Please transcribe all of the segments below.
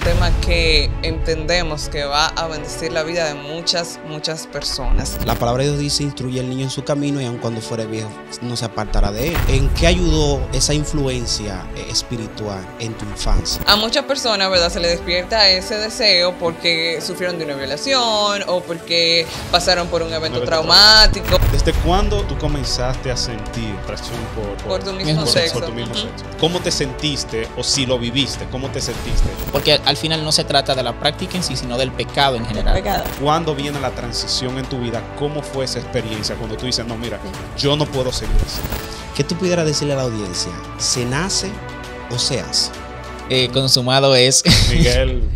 tema que entendemos que va a bendecir la vida de muchas personas. La palabra de Dios dice: instruye al niño en su camino y aun cuando fuere viejo no se apartará de él. ¿En qué ayudó esa influencia espiritual en tu infancia? A muchas personas, ¿verdad?, se les despierta ese deseo porque sufrieron de una violación o porque pasaron por un evento traumático. ¿Desde cuándo tú comenzaste a sentir atracción por tu mismo sexo? Por tu mismo sexo. ¿Cómo te sentiste o si lo viviste? ¿Cómo te sentiste? Porque al final no se trata de la práctica en sí, sino del pecado en general. ¿Cuándo viene la transición en tu vida? ¿Cómo fue esa experiencia cuando tú dices, no, mira, yo no puedo seguir así? ¿Qué tú pudieras decirle a la audiencia? ¿Se nace o se hace? Consumado es. Miguel.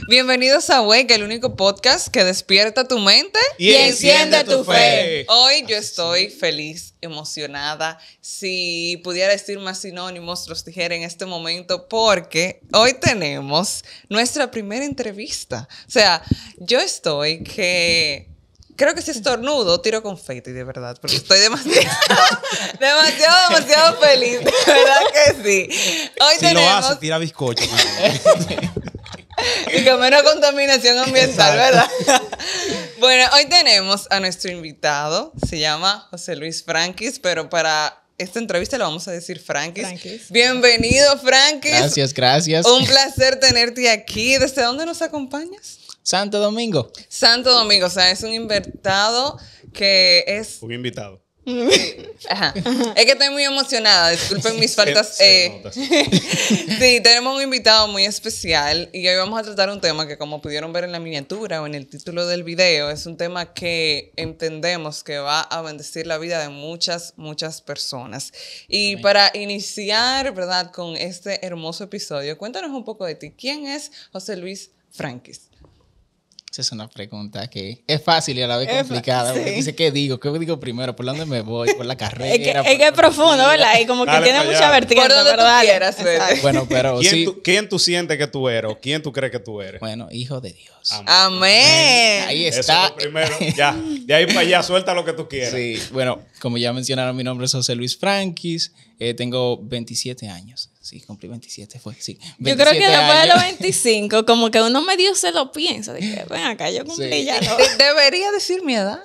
Bienvenidos a Wake, el único podcast que despierta tu mente y enciende tu fe. Hoy yo estoy feliz, emocionada. Si pudiera decir más sinónimos, los dijera en este momento, porque hoy tenemos nuestra primera entrevista. O sea, yo estoy que... Creo que si estornudo, tiro confeti, de verdad, porque estoy demasiado feliz, de verdad que sí. Hoy si tenemos... lo hace, tira bizcocho. Y que menos contaminación ambiental, ¿verdad? Bueno, hoy tenemos a nuestro invitado, se llama José Luis Frankis, pero para esta entrevista le vamos a decir Frankis. Bienvenido, Frankis. Gracias. Un placer tenerte aquí. ¿Desde dónde nos acompañas? Santo Domingo. Santo Domingo, o sea, es un invitado que es... Un invitado. Ajá. Es que estoy muy emocionada, disculpen mis faltas. Sí, tenemos un invitado muy especial y hoy vamos a tratar un tema que, como pudieron ver en la miniatura o en el título del video, es un tema que entendemos que va a bendecir la vida de muchas personas. Y para iniciar, ¿verdad?, con este hermoso episodio, cuéntanos un poco de ti. ¿Quién es José Luis Frankis? Esa es una pregunta que es fácil y a la vez complicada. Porque dice, ¿qué digo? ¿Qué digo primero? ¿Por dónde me voy? ¿Por la carrera? Es que es profundo, ¿verdad? Y como que tiene mucha vertiente. Por donde tú quieras, bueno, pero ¿Quién tú sientes que tú eres? ¿O quién tú crees que tú eres? Bueno, hijo de Dios. Amén. Ahí está. Eso es lo primero. Ya, de ahí para allá, suelta lo que tú quieras. Sí, bueno, como ya mencionaron, mi nombre es José Luis Frankis. Tengo 27 años. Sí, cumplí 27, fue, sí. Yo creo que después de los 25, como que uno medio se lo piensa. De que, ven acá, yo cumplí ya. ¿No? Debería decir mi edad.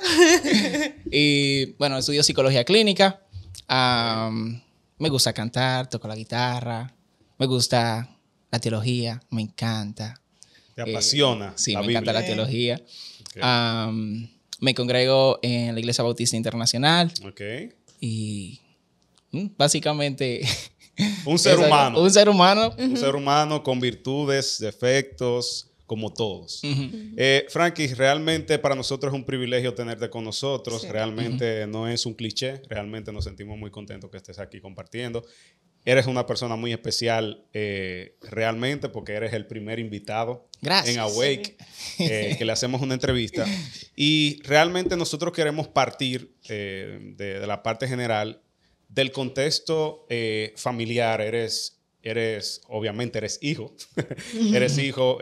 Y bueno, estudio psicología clínica. Me gusta cantar, toco la guitarra. Me gusta la teología, me encanta. ¿Te apasiona? Sí, la me Biblia. encanta la teología. Okay. Me congrego en la Iglesia Bautista Internacional. Ok. Y básicamente... Un ser humano. Un ser humano. Un ser humano con virtudes, defectos, como todos. Frankis, realmente para nosotros es un privilegio tenerte con nosotros. Sí. Realmente no es un cliché. Realmente nos sentimos muy contentos que estés aquí compartiendo. Eres una persona muy especial realmente porque eres el primer invitado en Awake que le hacemos una entrevista. Y realmente nosotros queremos partir de la parte general del contexto familiar. Obviamente eres hijo. Eres hijo,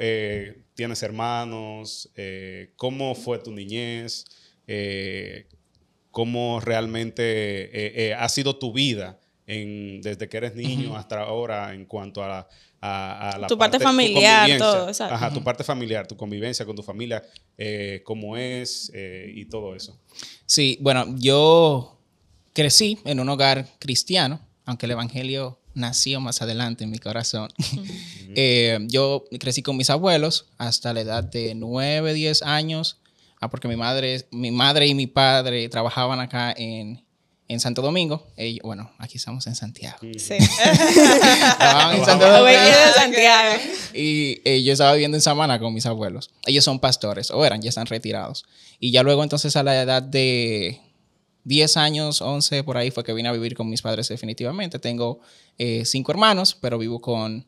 tienes hermanos. ¿Cómo fue tu niñez? ¿Cómo realmente ha sido tu vida desde que eres niño hasta ahora en cuanto a la tu parte familiar, todo, exacto. Ajá, tu parte familiar, tu convivencia con tu familia, cómo es y todo eso? Sí, bueno, yo crecí en un hogar cristiano, aunque el evangelio nació más adelante en mi corazón. Yo crecí con mis abuelos hasta la edad de 9, 10 años, porque mi madre y mi padre trabajaban acá en Santo Domingo. Bueno, aquí estamos en Santiago. Sí. Trabajaban en Santo Domingo. De Santiago. Y yo estaba viviendo en Samaná con mis abuelos. Ellos son pastores, o eran, ya están retirados. Y ya luego entonces a la edad de 10 años, 11, por ahí fue que vine a vivir con mis padres definitivamente. Tengo 5 hermanos, pero vivo con...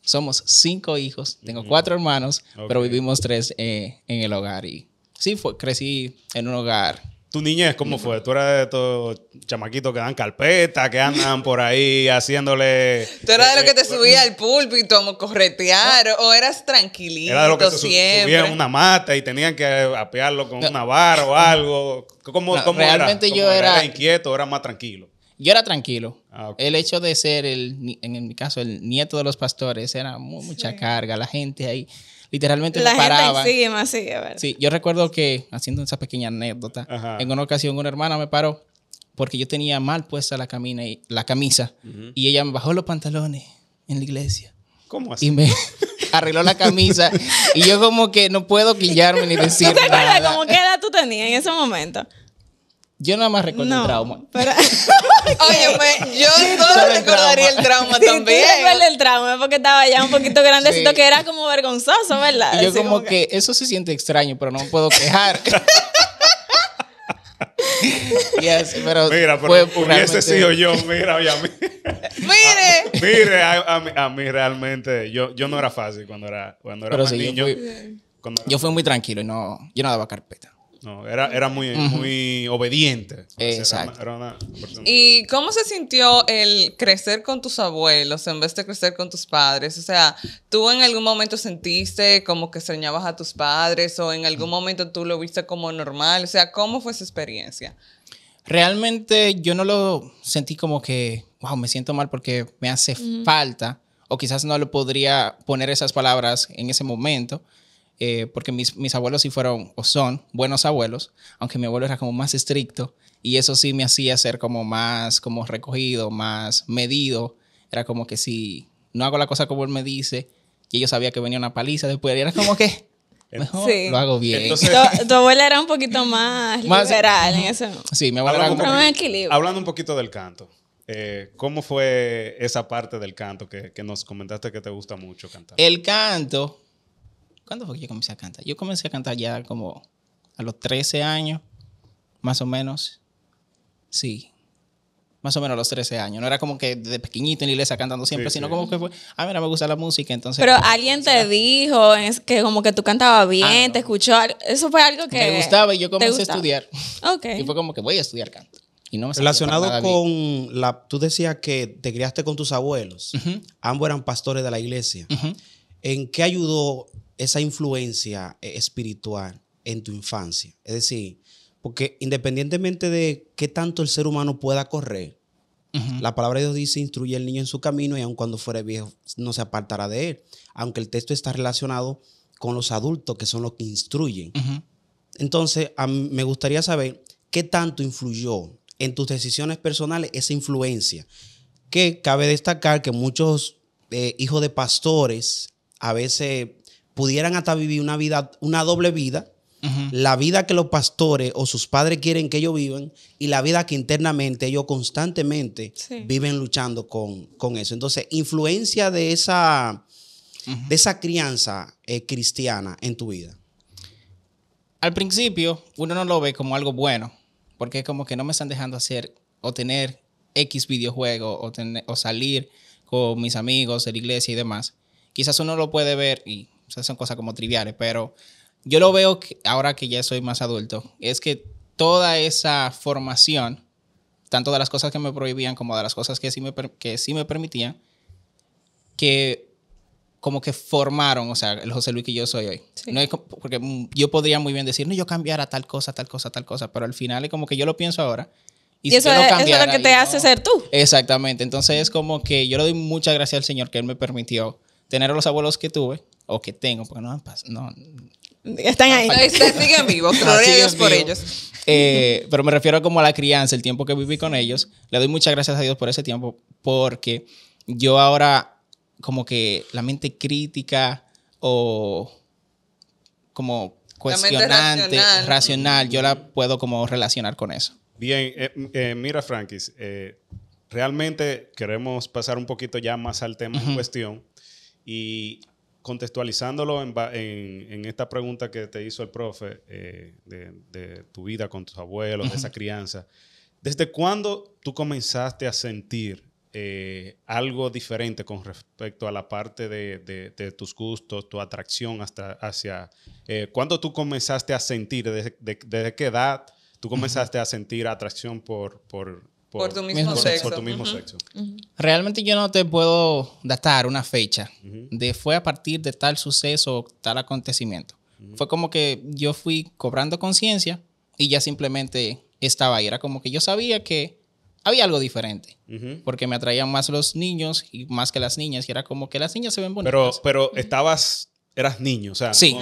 somos 5 hijos, tengo 4 hermanos, pero vivimos 3 en el hogar. Y sí, crecí en un hogar. ¿Tu niñez cómo fue? ¿Tú eras de estos chamaquitos que dan carpeta, que andan por ahí haciéndole... ¿Tú eras de lo que te subía al púlpito a corretear o eras tranquilito Era de lo que se siempre? subían una mata y tenían que apearlo con una vara o algo? ¿Cómo realmente era? yo ¿Era inquieto o era más tranquilo? Yo era tranquilo. Okay. El hecho de ser, en mi caso, el nieto de los pastores era mucha carga. La gente ahí literalmente me paraba. Gente encima, sí, a ver. Sí, yo recuerdo que, haciendo esa pequeña anécdota, en una ocasión una hermana me paró porque yo tenía mal puesta la camisa y ella me bajó los pantalones en la iglesia. ¿Cómo así? Y me arregló la camisa y yo como que no puedo quillarme ni decir ¿Tú te acuerdas nada. como qué edad tú tenías en ese momento? Yo nada más recuerdo el trauma. Pero... Óyeme, yo solo recordaría el trauma Sí, también. tú recuerdas el trauma porque estaba ya un poquito grandecito, que era como vergonzoso, ¿verdad? Y yo Así como que eso se siente extraño, pero no me puedo quejar. Yes, pero mira, pero hubiese realmente... sido yo, mira, y a mí. Mire. Mire, a mí realmente, yo no era fácil cuando era más sí, niño. Yo fui muy tranquilo y yo no daba carpeta. No, era muy obediente. Exacto. Era una persona. ¿Y cómo se sintió el crecer con tus abuelos en vez de crecer con tus padres? O sea, ¿tú en algún momento sentiste como que extrañabas a tus padres o en algún momento tú lo viste como normal? O sea, ¿cómo fue esa experiencia? Realmente yo no lo sentí como que, wow, me siento mal porque me hace falta, o quizás no le podría poner esas palabras en ese momento, porque mis abuelos sí fueron o son buenos abuelos, aunque mi abuelo era como más estricto y eso sí me hacía ser como más como recogido, más medido. Era como que si no hago la cosa como él me dice y yo sabía que venía una paliza después, era como que mejor lo hago bien. Entonces, tu abuela era un poquito más liberal en eso. Sí, mi abuela era como... un equilibrio. Hablando un poquito del canto, ¿cómo fue esa parte del canto que nos comentaste que te gusta mucho cantar? El canto... ¿Cuándo fue que yo comencé a cantar? Yo comencé a cantar ya como a los 13 años, más o menos. Sí, más o menos a los 13 años. No era como que desde pequeñito en la iglesia cantando siempre, sino como que fue, mira, me gusta la música, entonces... Pero alguien te dijo que como que tú cantabas bien, te escuchó. Eso fue algo que... Me gustaba y yo comencé a estudiar. Ok. Y fue como que voy a estudiar canto. Y no me relacionado con tú decías que te criaste con tus abuelos. Ambos eran pastores de la iglesia. ¿En qué ayudó esa influencia espiritual en tu infancia? Es decir, porque independientemente de qué tanto el ser humano pueda correr, la palabra de Dios dice, instruye al niño en su camino y aun cuando fuere viejo no se apartará de él. Aunque el texto está relacionado con los adultos que son los que instruyen. Entonces, me gustaría saber qué tanto influyó en tus decisiones personales esa influencia. Que cabe destacar que muchos hijos de pastores a veces pudieran hasta vivir una doble vida, la vida que los pastores o sus padres quieren que ellos vivan y la vida que internamente ellos constantemente viven luchando con eso. Entonces, influencia de esa crianza cristiana en tu vida. Al principio, uno no lo ve como algo bueno, porque es como que no me están dejando hacer o tener X videojuego o salir con mis amigos de la iglesia y demás. Quizás uno lo puede ver y son cosas como triviales, pero yo lo veo que ahora que ya soy más adulto, es que toda esa formación, tanto de las cosas que me prohibían como de las cosas que sí me permitían, que como que formaron, o sea, el José Luis que yo soy hoy. Sí. No es porque yo podría muy bien decir, no, yo cambiara tal cosa, pero al final es como que yo lo pienso ahora. Y eso, eso es lo que te hace ser tú. Exactamente. Entonces es como que yo le doy muchas gracias al Señor que Él me permitió tener a los abuelos que tuve, o que tengo, porque no están ahí. Siguen vivos, gloria a Dios por ellos. Pero me refiero como a la crianza, el tiempo que viví con ellos. Le doy muchas gracias a Dios por ese tiempo, porque yo ahora como que la mente crítica o como cuestionante, racional, yo la puedo como relacionar con eso. Bien, mira, Frankis, realmente queremos pasar un poquito ya más al tema en cuestión y contextualizándolo en esta pregunta que te hizo el profe de tu vida con tus abuelos, de esa crianza. ¿Desde cuándo tú comenzaste a sentir algo diferente con respecto a la parte de tus gustos, tu atracción hacia... ¿Cuándo tú comenzaste a sentir, desde qué edad tú comenzaste a sentir atracción por tu mismo sexo? Por tu mismo sexo. Realmente yo no te puedo datar una fecha de fue a partir de tal suceso o tal acontecimiento. Fue como que yo fui cobrando conciencia y ya simplemente estaba ahí. Era como que yo sabía que había algo diferente. Porque me atraían más los niños y más que las niñas. Y era como que las niñas se ven bonitas. Pero eras niño, o sea, sí,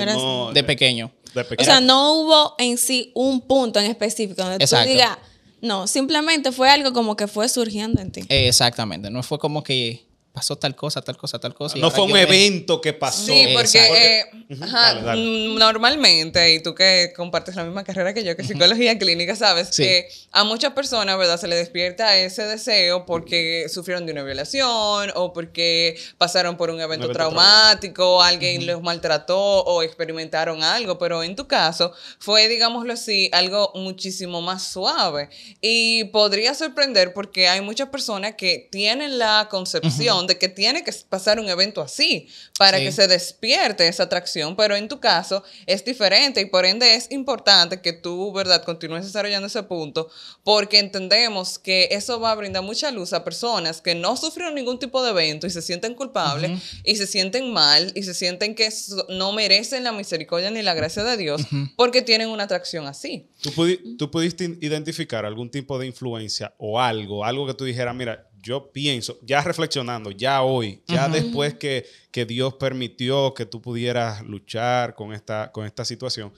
de pequeño. O sea, no hubo en sí un punto en específico donde Exacto. tú digas, no, simplemente fue algo como que fue surgiendo en ti. Exactamente. No fue como que pasó tal cosa. Y no ahora fue un evento que pasó. Sí, porque Dale. normalmente, y tú que compartes la misma carrera que yo, que psicología clínica, sabes Sí. que a muchas personas, ¿verdad? Se les despierta ese deseo porque sufrieron de una violación o porque pasaron por un evento traumático, alguien los maltrató o experimentaron algo, pero en tu caso fue, digámoslo así, algo muchísimo más suave. Y podría sorprender porque hay muchas personas que tienen la concepción de que tiene que pasar un evento así para que se despierte esa atracción, pero en tu caso es diferente y por ende es importante que tú, ¿verdad?, continúes desarrollando ese punto porque entendemos que eso va a brindar mucha luz a personas que no sufrieron ningún tipo de evento y se sienten culpables y se sienten mal y se sienten que no merecen la misericordia ni la gracia de Dios porque tienen una atracción así. ¿Tú pudiste identificar algún tipo de influencia o algo que tú dijeras, mira, yo pienso, ya reflexionando, ya hoy, ya después que Dios permitió que tú pudieras luchar con esta situación,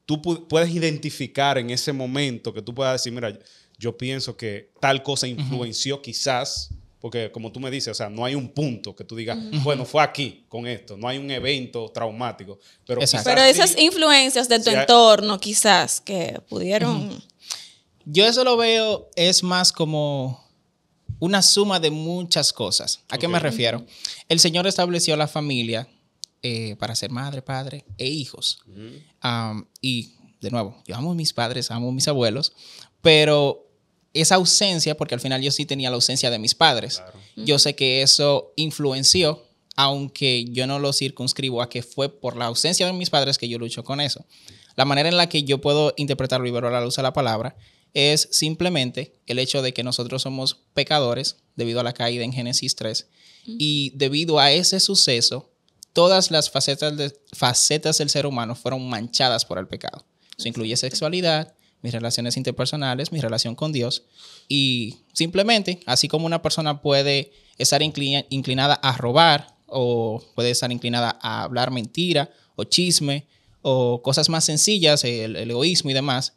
tú puedes identificar en ese momento que tú puedas decir, mira, yo pienso que tal cosa influenció quizás, porque como tú me dices, o sea, no hay un punto que tú digas, bueno, fue aquí con esto, no hay un evento traumático. Pero esas influencias de tu entorno quizás que pudieron... Yo eso lo veo es más como una suma de muchas cosas. ¿A qué me refiero? El Señor estableció la familia para ser madre, padre e hijos. Y, de nuevo, yo amo a mis padres, amo a mis abuelos, pero esa ausencia, porque al final yo sí tenía la ausencia de mis padres, claro. Yo sé que eso influenció, aunque yo no lo circunscribo a que fue por la ausencia de mis padres que yo lucho con eso. La manera en la que yo puedo interpretarlo y verlo a la luz de la palabra es simplemente el hecho de que nosotros somos pecadores debido a la caída en Génesis 3 y debido a ese suceso, todas las facetas del ser humano fueron manchadas por el pecado. Eso incluye sexualidad, mis relaciones interpersonales, mi relación con Dios y simplemente, así como una persona puede estar inclinada a robar o puede estar inclinada a hablar mentira o chisme o cosas más sencillas, el egoísmo y demás,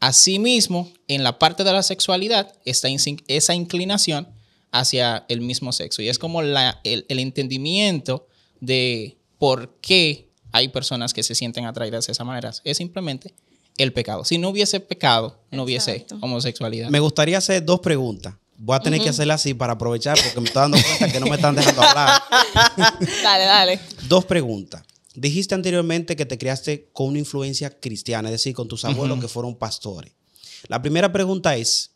asimismo, en la parte de la sexualidad está esa inclinación hacia el mismo sexo. Y es como el entendimiento de por qué hay personas que se sienten atraídas de esa manera. Es simplemente el pecado. Si no hubiese pecado, no hubiese homosexualidad. Me gustaría hacer dos preguntas. Voy a tener que hacerla así para aprovechar porque me estoy dando cuenta que no me están dejando hablar. Dale. Dos preguntas. Dijiste anteriormente que te criaste con una influencia cristiana, es decir, con tus abuelos que fueron pastores. La primera pregunta es,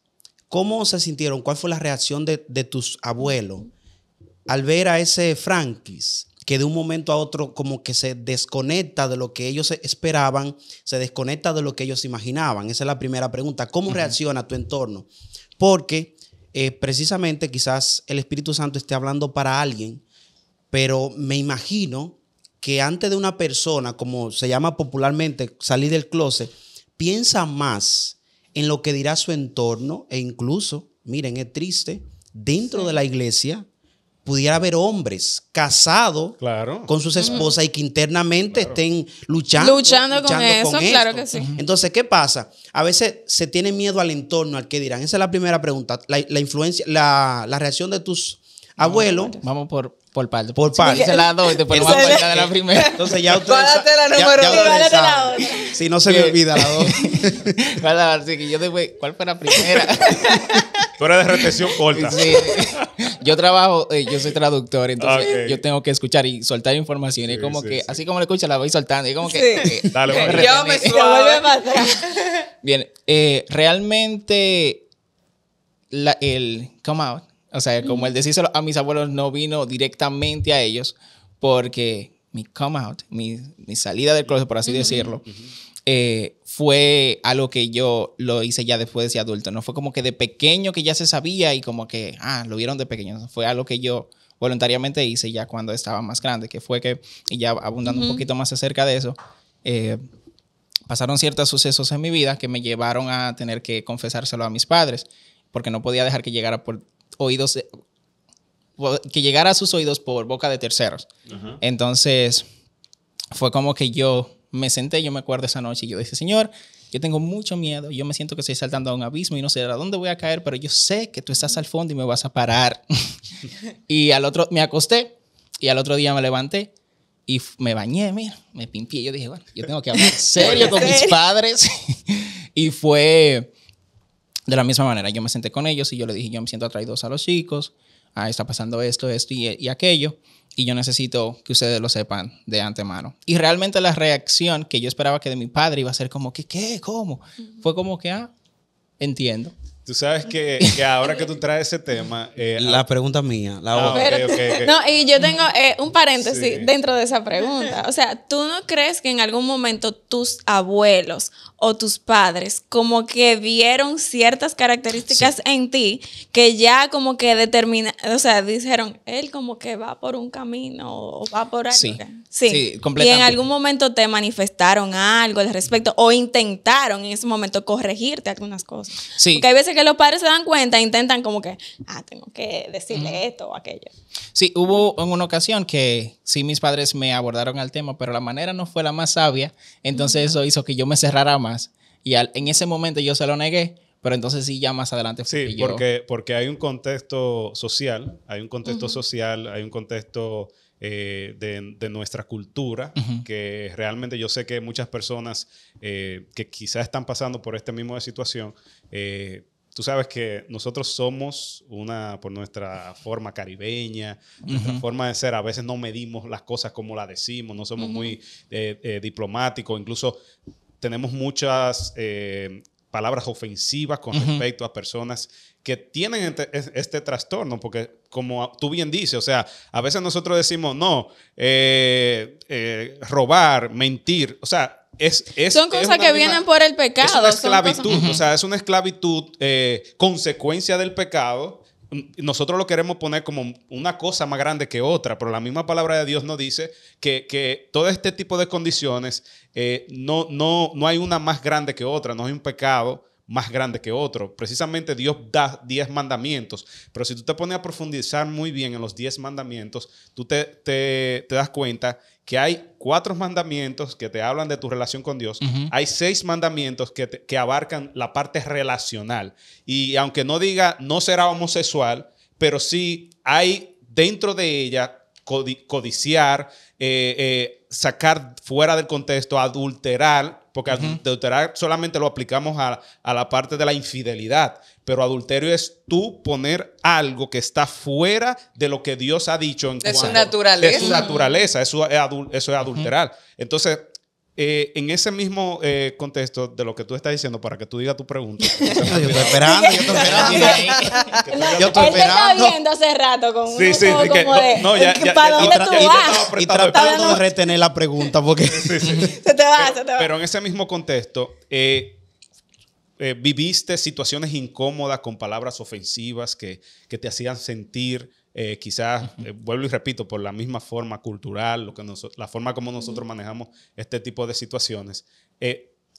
¿cómo se sintieron? ¿Cuál fue la reacción de tus abuelos al ver a ese Frankis que de un momento a otro como que se desconecta de lo que ellos esperaban, se desconecta de lo que ellos imaginaban? Esa es la primera pregunta. ¿Cómo reacciona tu entorno? Porque precisamente quizás el Espíritu Santo esté hablando para alguien, pero me imagino que antes de una persona, como se llama popularmente, salir del closet, piensa más en lo que dirá su entorno e incluso, miren, es triste, dentro de la iglesia pudiera haber hombres casados con sus esposas y que internamente estén luchando con eso, claro que sí. Entonces, ¿qué pasa? A veces se tiene miedo al entorno, al que dirán. Esa es la primera pregunta. La influencia, la reacción de tus abuelos. Vamos por parte. Por parte. Se la doy, después vamos a cuenta de la primera. Entonces ya ustedes la otra. Si no se me olvida la dos. Así que yo después, ¿cuál fue la primera? Tú eres de retención corta. Sí. Yo trabajo, yo soy traductor, entonces yo tengo que escuchar y soltar información. Y es como que, así como lo escucho, la voy soltando. Y como que... Dale, yo me suave. Bien, realmente el come out O sea, como el decírselo a mis abuelos no vino directamente a ellos, porque mi come out, mi salida del closet, por así decirlo, fue algo que yo lo hice ya después de ser adulto. No fue como que de pequeño que ya se sabía y como que, lo vieron de pequeño. Fue algo que yo voluntariamente hice ya cuando estaba más grande, que fue que, y ya abundando un poquito más acerca de eso, pasaron ciertos sucesos en mi vida que me llevaron a tener que confesárselo a mis padres, porque no podía dejar que llegara por oídos, que llegara a sus oídos por boca de terceros. Entonces, fue como que yo me senté, yo me acuerdo esa noche y yo dije, Señor, yo tengo mucho miedo, yo me siento que estoy saltando a un abismo y no sé a dónde voy a caer, pero yo sé que tú estás al fondo y me vas a parar. Y me acosté y al otro día me levanté y me bañé, mira, me pimpié. Yo dije, bueno, yo tengo que hablar serio con mis padres. Y fue de la misma manera. Yo me senté con ellos y yo les dije, yo me siento atraído a los chicos. Está pasando esto y aquello. Y yo necesito que ustedes lo sepan de antemano. Y realmente la reacción que yo esperaba que de mi padre iba a ser como que, ¿qué? ¿Cómo? Fue como que, entiendo. Tú sabes que ahora que tú traes ese tema... la pregunta mía. Okay. No, y yo tengo un paréntesis dentro de esa pregunta. O sea, ¿tú no crees que en algún momento tus abuelos o tus padres como que vieron ciertas características en ti que ya como que o sea, dijeron, él como que va por un camino o va por algo? Sí, completamente. Y en algún momento te manifestaron algo al respecto o intentaron en ese momento corregirte algunas cosas. Sí. Porque hay veces que los padres se dan cuenta e intentan como que, tengo que decirle esto o aquello. Sí, hubo en una ocasión que sí mis padres me abordaron al tema, pero la manera no fue la más sabia, entonces eso hizo que yo me cerrara más y en ese momento yo se lo negué, pero entonces sí ya más adelante fue que yo... porque hay un contexto social, hay un contexto de nuestra cultura, que realmente yo sé que muchas personas que quizás están pasando por esta misma situación, tú sabes que nosotros somos por nuestra forma caribeña, nuestra forma de ser, a veces no medimos las cosas como las decimos, no somos muy diplomáticos, incluso tenemos muchas palabras ofensivas con respecto a personas que tienen este trastorno, porque como tú bien dices, o sea, a veces nosotros decimos, no, robar, mentir, o sea, son cosas que vienen por el pecado. Es una esclavitud, o sea, es una esclavitud consecuencia del pecado. Nosotros lo queremos poner como una cosa más grande que otra, pero la misma palabra de Dios nos dice que todo este tipo de condiciones no hay una más grande que otra, no hay un pecado más grande que otro. Precisamente Dios da 10 mandamientos, pero si tú te pones a profundizar muy bien en los 10 mandamientos, tú te das cuenta que hay 4 mandamientos que te hablan de tu relación con Dios. Hay 6 mandamientos que abarcan la parte relacional. Y aunque no diga no será homosexual, pero sí hay dentro de ella codiciar, sacar fuera del contexto, adulterar, porque adulterar solamente lo aplicamos a la parte de la infidelidad, pero adulterio es tú poner algo que está fuera de lo que Dios ha dicho de su naturaleza. De su naturaleza, eso es adulterar. Entonces, en ese mismo contexto de lo que tú estás diciendo, para que tú digas tu pregunta. Yo estoy esperando. Él te está viendo hace rato con sí, como de ¿para dónde tú vas? Y tratando de retener la pregunta porque... Se te va. Pero en ese mismo contexto, viviste situaciones incómodas con palabras ofensivas que te hacían sentir... quizás, vuelvo y repito, por la misma forma cultural, la forma como nosotros manejamos este tipo de situaciones.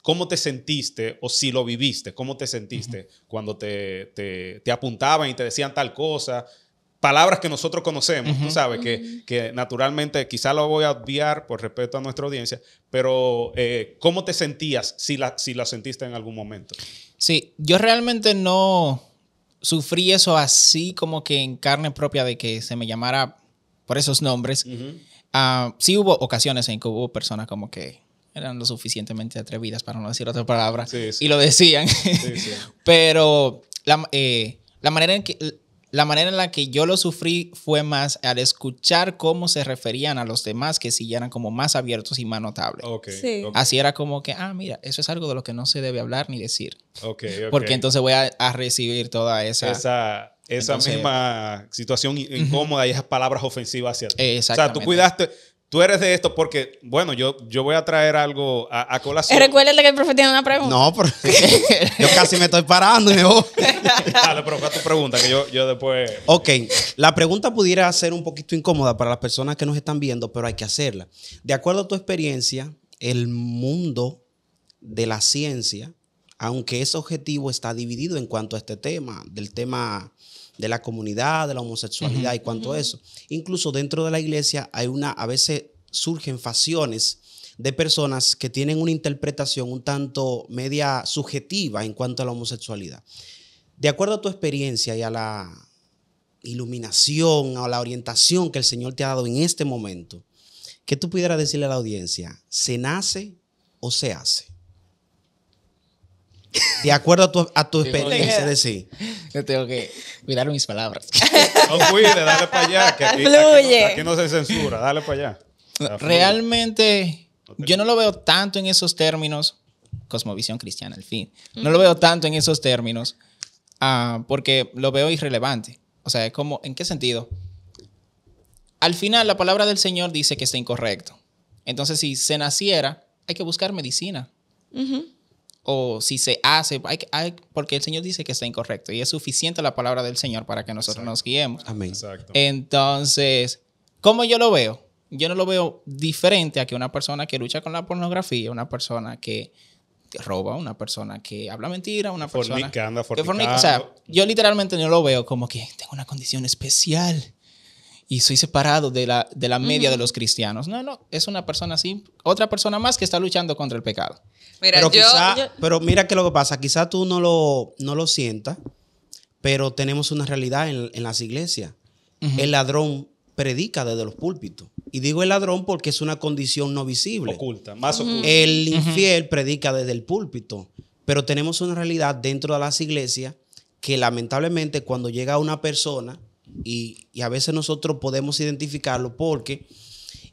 ¿Cómo te sentiste o si lo viviste? ¿Cómo te sentiste cuando te apuntaban y te decían tal cosa? Palabras que nosotros conocemos, tú sabes, que naturalmente quizás lo voy a obviar por respeto a nuestra audiencia, pero ¿cómo te sentías si la sentiste en algún momento? Sí, yo realmente no... sufrí eso así como que en carne propia de que se me llamara por esos nombres. Sí hubo ocasiones en que hubo personas como que eran lo suficientemente atrevidas para no decir otra palabra y lo decían. Pero la manera en la que yo lo sufrí fue más al escuchar cómo se referían a los demás, que sí eran como más abiertos y más notables. Okay. Así era como que, mira, eso es algo de lo que no se debe hablar ni decir. Okay. Porque entonces voy a recibir toda esa esa Entonces, misma situación incómoda y esas palabras ofensivas hacia ti. O sea, Exactamente. tú cuidaste, tú eres de esto porque, bueno, yo voy a traer algo a colación. Recuérdate que el profe tiene una pregunta. No, pero yo casi me estoy parando y me voy. Dale, pero fue tu pregunta que yo después... Ok, la pregunta pudiera ser un poquito incómoda para las personas que nos están viendo, pero hay que hacerla. De acuerdo a tu experiencia, el mundo de la ciencia, aunque es objetivo, está dividido en cuanto a este tema, del tema de la comunidad, de la homosexualidad y cuanto a eso. Incluso dentro de la iglesia a veces surgen facciones de personas que tienen una interpretación un tanto media subjetiva en cuanto a la homosexualidad. De acuerdo a tu experiencia y a la iluminación o la orientación que el Señor te ha dado en este momento, ¿qué tú pudieras decirle a la audiencia? ¿Se nace o se hace? De acuerdo a tu experiencia, es decir. Yo tengo que cuidar mis palabras. No cuide, dale para allá, que Fluye. aquí no se censura, dale para allá. Realmente, yo no lo veo tanto en esos términos, cosmovisión cristiana, al fin. No lo veo tanto en esos términos porque lo veo irrelevante. O sea, es como, ¿en qué sentido? Al final, la palabra del Señor dice que está incorrecto. Entonces, si se naciera, hay que buscar medicina. O si se hace, porque el Señor dice que está incorrecto. Y es suficiente la palabra del Señor para que nosotros nos guiemos. Amén. Exacto. Entonces, ¿cómo yo lo veo? Yo no lo veo diferente a que una persona que lucha con la pornografía, una persona que roba, una persona que habla mentira, una persona Fornica, anda que fornicando. O sea, yo literalmente no lo veo como que tengo una condición especial y soy separado de la media de los cristianos. No, es una persona así, otra persona más que está luchando contra el pecado. Mira, Pero mira que lo que pasa, quizá tú no lo sientas, pero tenemos una realidad en las iglesias. El ladrón predica desde los púlpitos. Y digo el ladrón porque es una condición no visible. Oculta, más oculta. El infiel predica desde el púlpito. Pero tenemos una realidad dentro de las iglesias que lamentablemente cuando llega una persona, y a veces nosotros podemos identificarlo porque,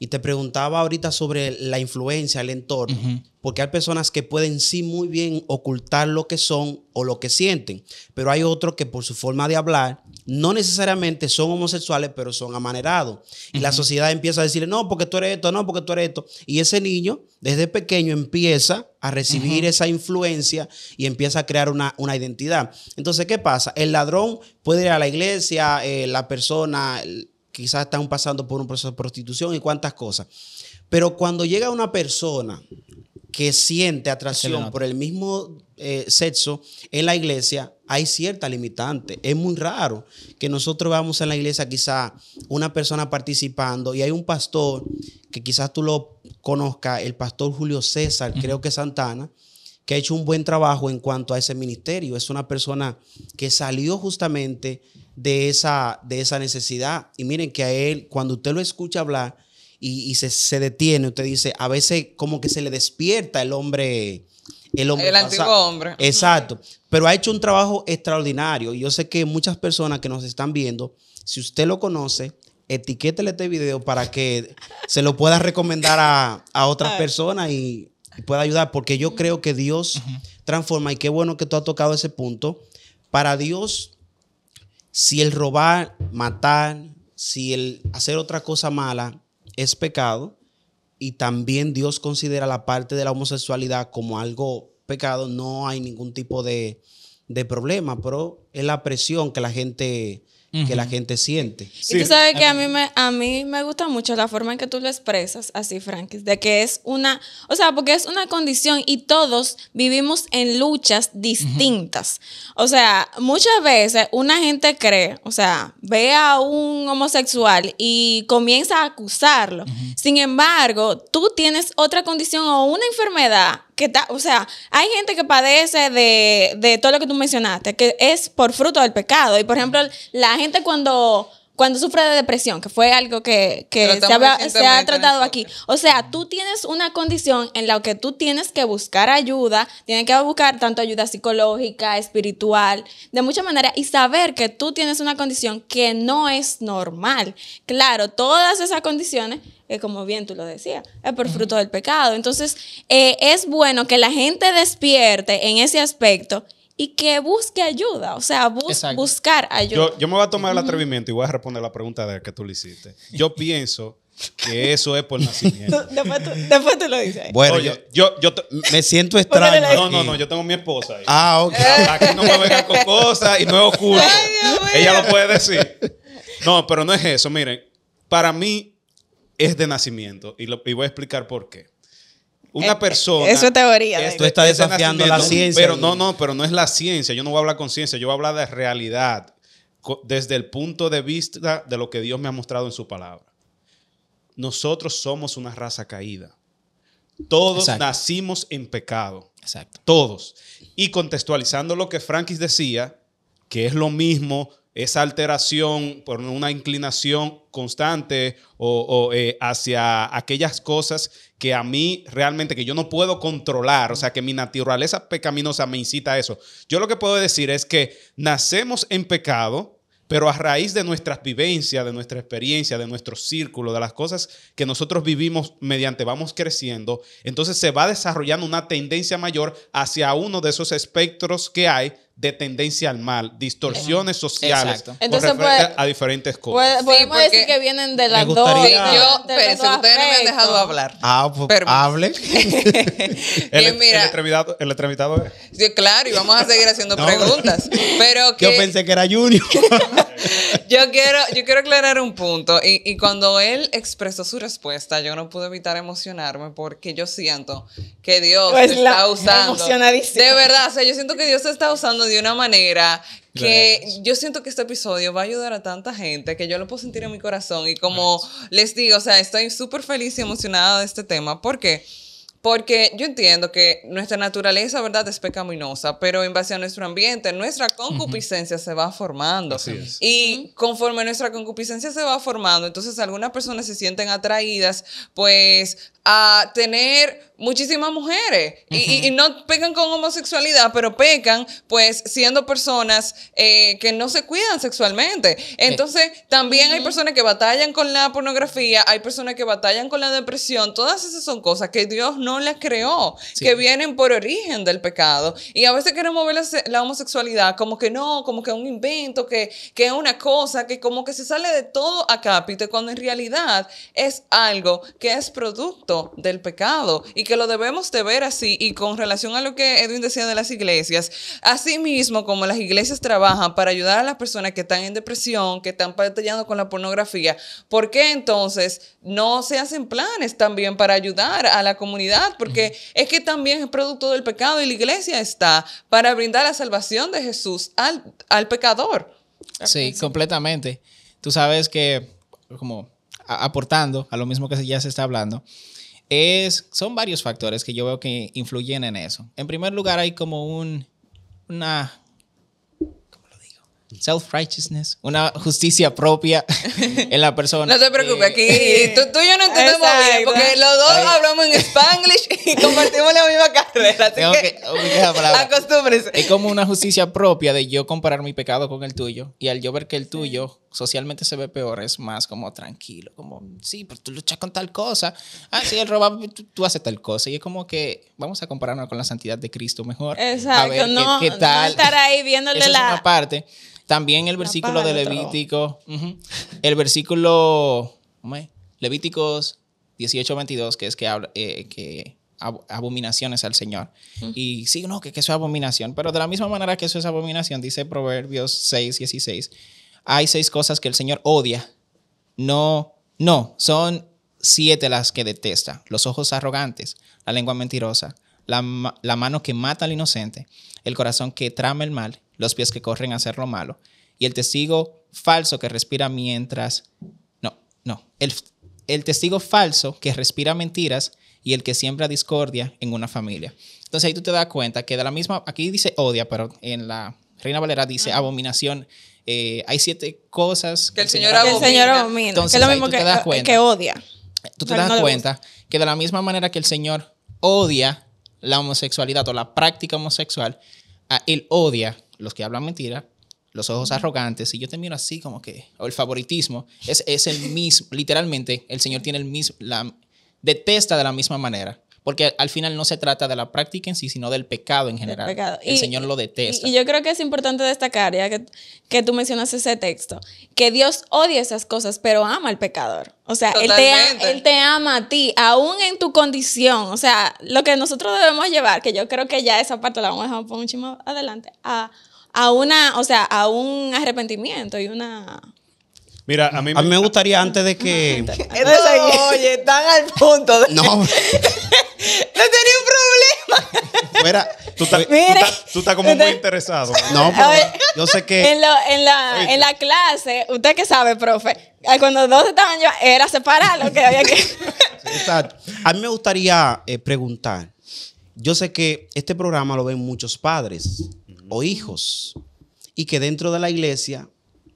y te preguntaba ahorita sobre la influencia, el entorno, porque hay personas que pueden sí muy bien ocultar lo que son o lo que sienten, pero hay otros que por su forma de hablar no necesariamente son homosexuales, pero son amanerados. Y la sociedad empieza a decirle, no, porque tú eres esto, no, porque tú eres esto. Y ese niño, desde pequeño, empieza a recibir esa influencia y empieza a crear una identidad. Entonces, ¿qué pasa? El ladrón puede ir a la iglesia, la persona quizás están pasando por un proceso de prostitución y cuantas cosas. Pero cuando llega una persona que siente atracción por el mismo sexo en la iglesia, hay cierta limitante. Es muy raro que nosotros veamos en la iglesia quizá una persona participando y hay un pastor que quizás tú lo conozcas, el pastor Julio César, creo que Santana, que ha hecho un buen trabajo en cuanto a ese ministerio. Es una persona que salió justamente de esa necesidad. Y miren que a él, cuando usted lo escucha hablar y se detiene, usted dice, a veces como que se le despierta el hombre. El antiguo hombre. Exacto. Pero ha hecho un trabajo extraordinario. Y yo sé que muchas personas que nos están viendo, si usted lo conoce, etiquétele este video para que se lo pueda recomendar a otras personas y pueda ayudar. Porque yo creo que Dios transforma. Y qué bueno que tú has tocado ese punto. Para Dios, si el robar, matar, si el hacer otra cosa mala es pecado, y también Dios considera la parte de la homosexualidad como algo pecado, no hay ningún tipo de problema, pero es la presión que la gente siente. Y tú sabes que a mí me gusta mucho la forma en que tú lo expresas así, Frankis, de que es porque es una condición y todos vivimos en luchas distintas. O sea, muchas veces una gente cree, ve a un homosexual y comienza a acusarlo. Sin embargo, tú tienes otra condición o una enfermedad hay gente que padece de todo lo que tú mencionaste, que es por fruto del pecado. Y por ejemplo, la gente cuando sufre de depresión, que fue algo que se ha tratado aquí. O sea, tú tienes una condición en la que tú tienes que buscar ayuda, tienes que buscar tanto ayuda psicológica, espiritual, de muchas maneras, y saber que tú tienes una condición que no es normal. Claro, todas esas condiciones, como bien tú lo decías, es por fruto del pecado. Entonces, es bueno que la gente despierte en ese aspecto y que busque ayuda, o sea, buscar ayuda. Yo me voy a tomar el atrevimiento y voy a responder la pregunta de que tú le hiciste. Yo pienso que eso es por nacimiento. Después tú lo dices. Bueno, Oye, me siento extraño. No, yo tengo a mi esposa ahí. Ah, ok. Aquí no me vengan con cosas y no es oculto. Ella lo puede decir. No, pero no es eso. Miren, para mí es de nacimiento y voy a explicar por qué. Una persona... Eso es teoría. Tú estás desafiando la ciencia. Pero no es la ciencia. Yo no voy a hablar con ciencia. Yo voy a hablar de realidad desde el punto de vista de lo que Dios me ha mostrado en su palabra. Nosotros somos una raza caída. Todos nacimos en pecado. Exacto. Todos. Y contextualizando lo que Frankis decía, que es lo mismo, esa alteración por una inclinación constante o hacia aquellas cosas que a mí realmente, que yo no puedo controlar, o sea, que mi naturaleza pecaminosa me incita a eso. Yo lo que puedo decir es que nacemos en pecado, pero a raíz de nuestras vivencias, de nuestra experiencia, de nuestro círculo, de las cosas que nosotros vivimos mediante vamos creciendo, entonces se va desarrollando una tendencia mayor hacia uno de esos espectros que hay de tendencia al mal, distorsiones sociales con referente a diferentes cosas. Podemos decir que vienen de las dos. Ustedes no me han dejado hablar. Pues hable. El entrevistado es. Sí, claro, y vamos a seguir haciendo preguntas. Pero que yo pensé que era Junior. yo quiero aclarar un punto. Y cuando él expresó su respuesta, yo no pude evitar emocionarme porque yo siento que Dios está usando. De verdad, o sea, yo siento que Dios está usando de una manera que yo siento que este episodio va a ayudar a tanta gente que yo lo puedo sentir en mi corazón. Y como les digo, o sea, estoy súper feliz y emocionada de este tema. ¿Por qué? Porque yo entiendo que nuestra naturaleza, ¿verdad?, es pecaminosa, pero en base a nuestro ambiente, nuestra concupiscencia se va formando. Así es. Y conforme nuestra concupiscencia se va formando, entonces algunas personas se sienten atraídas, pues, a tener muchísimas mujeres. Y no pecan con homosexualidad, pero pecan, pues, siendo personas que no se cuidan sexualmente. Entonces, también hay personas que batallan con la pornografía, hay personas que batallan con la depresión. Todas esas son cosas que Dios no las creó, que vienen por origen del pecado. Y a veces queremos ver la homosexualidad como que no, como que es un invento, que es una cosa, que como que se sale de todo a cápite, cuando en realidad es algo que es producto del pecado y que lo debemos de ver así. Y con relación a lo que Edwin decía de las iglesias, así mismo como las iglesias trabajan para ayudar a las personas que están en depresión, que están batallando con la pornografía, ¿por qué entonces no se hacen planes también para ayudar a la comunidad? Porque es que también es producto del pecado y la iglesia está para brindar la salvación de Jesús al pecador. Sí, completamente. Tú sabes que, como aportando a lo mismo que ya se está hablando, son varios factores que yo veo que influyen en eso. En primer lugar, hay como una self-righteousness, una justicia propia en la persona. No te preocupes, aquí tú y yo no entendemos bien, porque los dos hablamos en Spanglish y compartimos la misma carrera, así que acostúmbrense. Es como una justicia propia de yo comparar mi pecado con el tuyo, y al yo ver que el tuyo socialmente se ve peor, es más como tranquilo, como, sí, pero tú luchas con tal cosa, sí, él roba, tú haces tal cosa, y es como que vamos a compararnos con la santidad de Cristo mejor. Exacto, a ver qué tal. No estar ahí viéndole eso es una parte. También el versículo de Levítico, el versículo Levíticos 18:22, que es que habla que abominaciones al Señor. Y sí, no, que eso es abominación, pero de la misma manera que eso es abominación, dice Proverbios 6:16, hay 6 cosas que el Señor odia. No, son 7 las que detesta: los ojos arrogantes, la lengua mentirosa, la mano que mata al inocente, el corazón que trama el mal, los pies que corren a hacer lo malo, y el testigo falso que respira el testigo falso que respira mentiras, y el que siembra discordia en una familia. Entonces ahí tú te das cuenta que de la misma, aquí dice odia, pero en la Reina Valera dice abominación. Hay 7 cosas que el Señor abomina. Entonces, que es lo mismo que odia. Tú te das cuenta que de la misma manera que el Señor odia la homosexualidad o la práctica homosexual, Él odia los que hablan mentira, los ojos arrogantes. Y yo te miro así como que, o el favoritismo, es el mismo, literalmente el Señor tiene el mismo, detesta de la misma manera. Porque al final no se trata de la práctica en sí, sino del pecado en general. El Señor lo detesta. Y yo creo que es importante destacar, ya que tú mencionas ese texto, que Dios odia esas cosas, pero ama al pecador. O sea, Él te ama a ti, aún en tu condición. O sea, lo que nosotros debemos llevar, que yo creo que ya esa parte la vamos a dejar por mucho más adelante, a un arrepentimiento y una... Mira, a mí me gustaría antes de que... Oye, están al punto de... No. No tenía un problema. Fuera. Tú estás como muy interesado. No, pero yo sé que... En la clase, usted que sabe, profe, cuando dos estaban yo, era separar lo que había que... Exacto. A mí me gustaría preguntar. Yo sé que este programa lo ven muchos padres o hijos y que dentro de la iglesia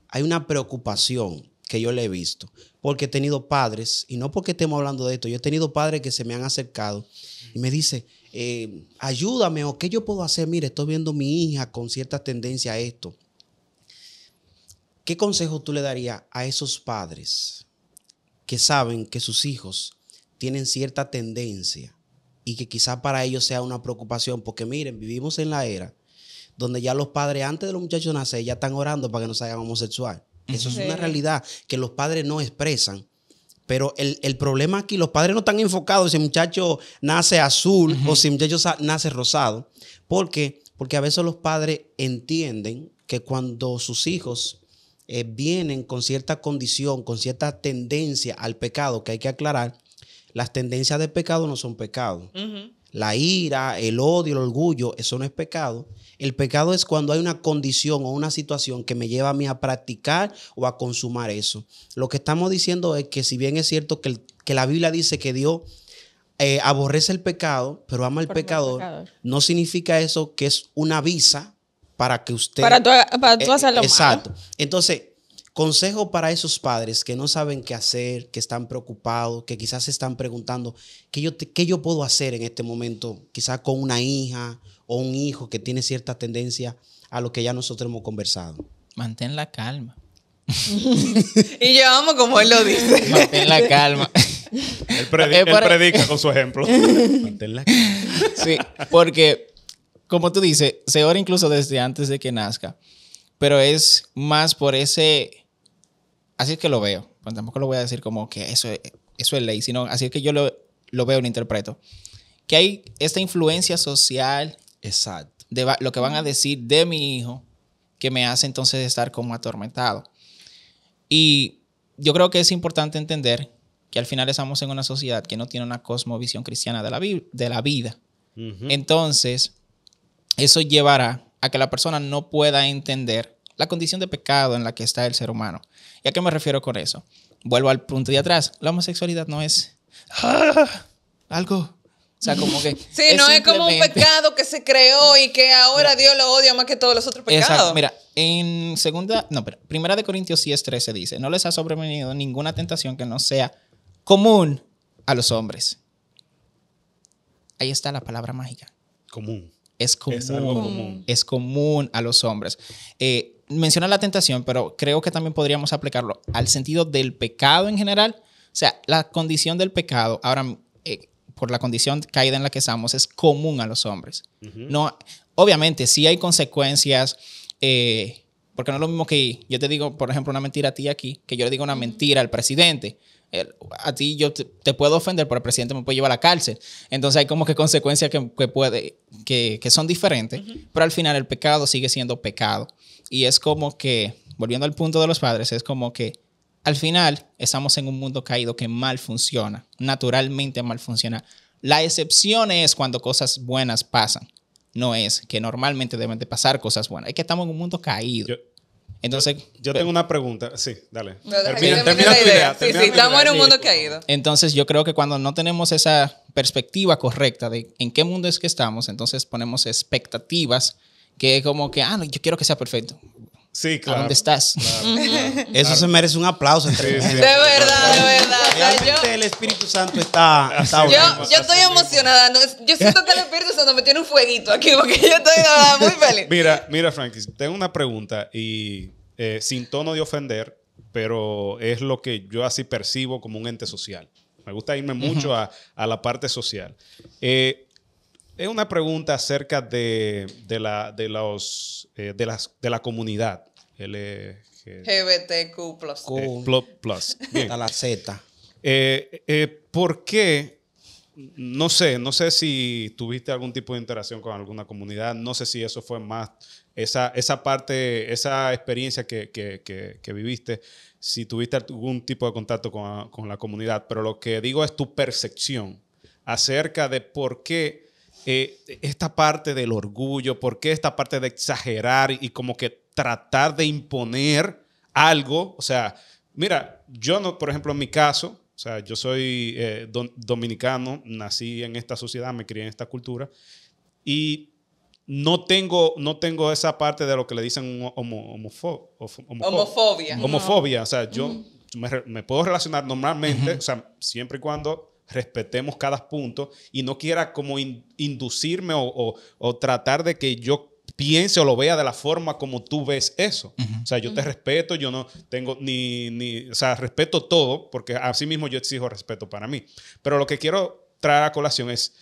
hay una preocupación que yo le he visto. Porque he tenido padres, y no porque estemos hablando de esto, yo he tenido padres que se me han acercado y me dicen, ayúdame o qué yo puedo hacer. Mire, estoy viendo a mi hija con cierta tendencia a esto. ¿Qué consejo tú le darías a esos padres que saben que sus hijos tienen cierta tendencia y que quizás para ellos sea una preocupación? Porque miren, vivimos en la era donde ya los padres, antes de los muchachos nacer, ya están orando para que no se hagan homosexuales. Eso es una realidad que los padres no expresan. Pero el problema aquí, los padres no están enfocados si el muchacho nace azul o si el muchacho nace rosado. ¿Por qué? Porque a veces los padres entienden que cuando sus hijos vienen con cierta condición, con cierta tendencia al pecado, que hay que aclarar, las tendencias de pecado no son pecado. La ira, el odio, el orgullo, eso no es pecado. El pecado es cuando hay una condición o una situación que me lleva a mí a practicar o a consumar eso. Lo que estamos diciendo es que si bien es cierto que la Biblia dice que Dios aborrece el pecado, pero ama al pecador, no significa eso que es una visa para que usted... Para tú hacerlo malo. Exacto. Entonces, consejo para esos padres que no saben qué hacer, que están preocupados, que quizás se están preguntando qué yo puedo hacer en este momento, quizás con una hija o un hijo que tiene cierta tendencia a lo que ya nosotros hemos conversado. Mantén la calma. Y yo amo como él lo dice. Mantén la calma. Él predica con su ejemplo. Mantén la calma. Sí, porque, como tú dices, se ora incluso desde antes de que nazca. Pero es más por ese... Así es que lo veo. Pues tampoco lo voy a decir como que eso es ley, sino así es que yo lo veo y lo interpreto. Que hay esta influencia social. Exacto. De lo que van a decir de mi hijo, que me hace entonces estar como atormentado. Y yo creo que es importante entender que al final estamos en una sociedad que no tiene una cosmovisión cristiana de la vida. Entonces, eso llevará a que la persona no pueda entender la condición de pecado en la que está el ser humano. ¿Y a qué me refiero con eso? Vuelvo al punto de atrás. La homosexualidad no es algo... O sea, como que... Sí, no es como un pecado que se creó y que ahora Dios lo odia más que todos los otros pecados. Exacto. Mira, en Primera de Corintios 10:13 dice, no les ha sobrevenido ninguna tentación que no sea común a los hombres. Ahí está la palabra mágica. Común. Es común. Es algo común. Es común a los hombres. Menciona la tentación, pero creo que también podríamos aplicarlo al sentido del pecado en general. O sea, la condición del pecado, ahora... por la condición caída en la que estamos, es común a los hombres. No, obviamente, sí hay consecuencias, porque no es lo mismo que yo te digo, por ejemplo, una mentira a ti aquí, que yo le digo una mentira al presidente. A ti yo te puedo ofender, pero el presidente me puede llevar a la cárcel. Entonces hay como que consecuencias que son diferentes, pero al final el pecado sigue siendo pecado. Y es como que, volviendo al punto de los padres, es como que al final estamos en un mundo caído que mal funciona, naturalmente mal funciona. La excepción es cuando cosas buenas pasan. No es que normalmente deben de pasar cosas buenas. Es que estamos en un mundo caído. Entonces, yo tengo una pregunta. Sí, dale. Termina tu idea. Sí, estamos en un mundo caído. Entonces yo creo que cuando no tenemos esa perspectiva correcta de en qué mundo es que estamos, entonces ponemos expectativas que es como que, yo quiero que sea perfecto. Sí, claro. ¿A dónde estás? Claro. Eso se merece un aplauso. De verdad. Realmente el Espíritu Santo está yo estoy emocionada. ¿No? Yo siento que el Espíritu Santo me tiene un fueguito aquí porque yo estoy muy feliz. Mira, Frankie, tengo una pregunta y sin tono de ofender, pero es lo que yo así percibo como un ente social. Me gusta irme mucho a la parte social. Es una pregunta acerca de la comunidad. LGBTQ+. Plus. Bien. A la Z. ¿Por qué? No sé si tuviste algún tipo de interacción con alguna comunidad. No sé si eso fue más esa parte, esa experiencia que viviste, si tuviste algún tipo de contacto con la comunidad. Pero lo que digo es tu percepción acerca de por qué esta parte del orgullo, por qué esta parte de exagerar y como que tratar de imponer algo. O sea, mira, yo no, por ejemplo, en mi caso, o sea, yo soy dominicano, nací en esta sociedad, me crié en esta cultura y no tengo esa parte de lo que le dicen homofobia. Homofobia. O sea, yo me puedo relacionar normalmente, o sea, siempre y cuando respetemos cada punto y no quiera como inducirme o tratar de que yo piense o lo vea de la forma como tú ves eso. O sea, yo te respeto, yo no tengo o sea, respeto todo, porque así mismo yo exijo respeto para mí. Pero lo que quiero traer a colación es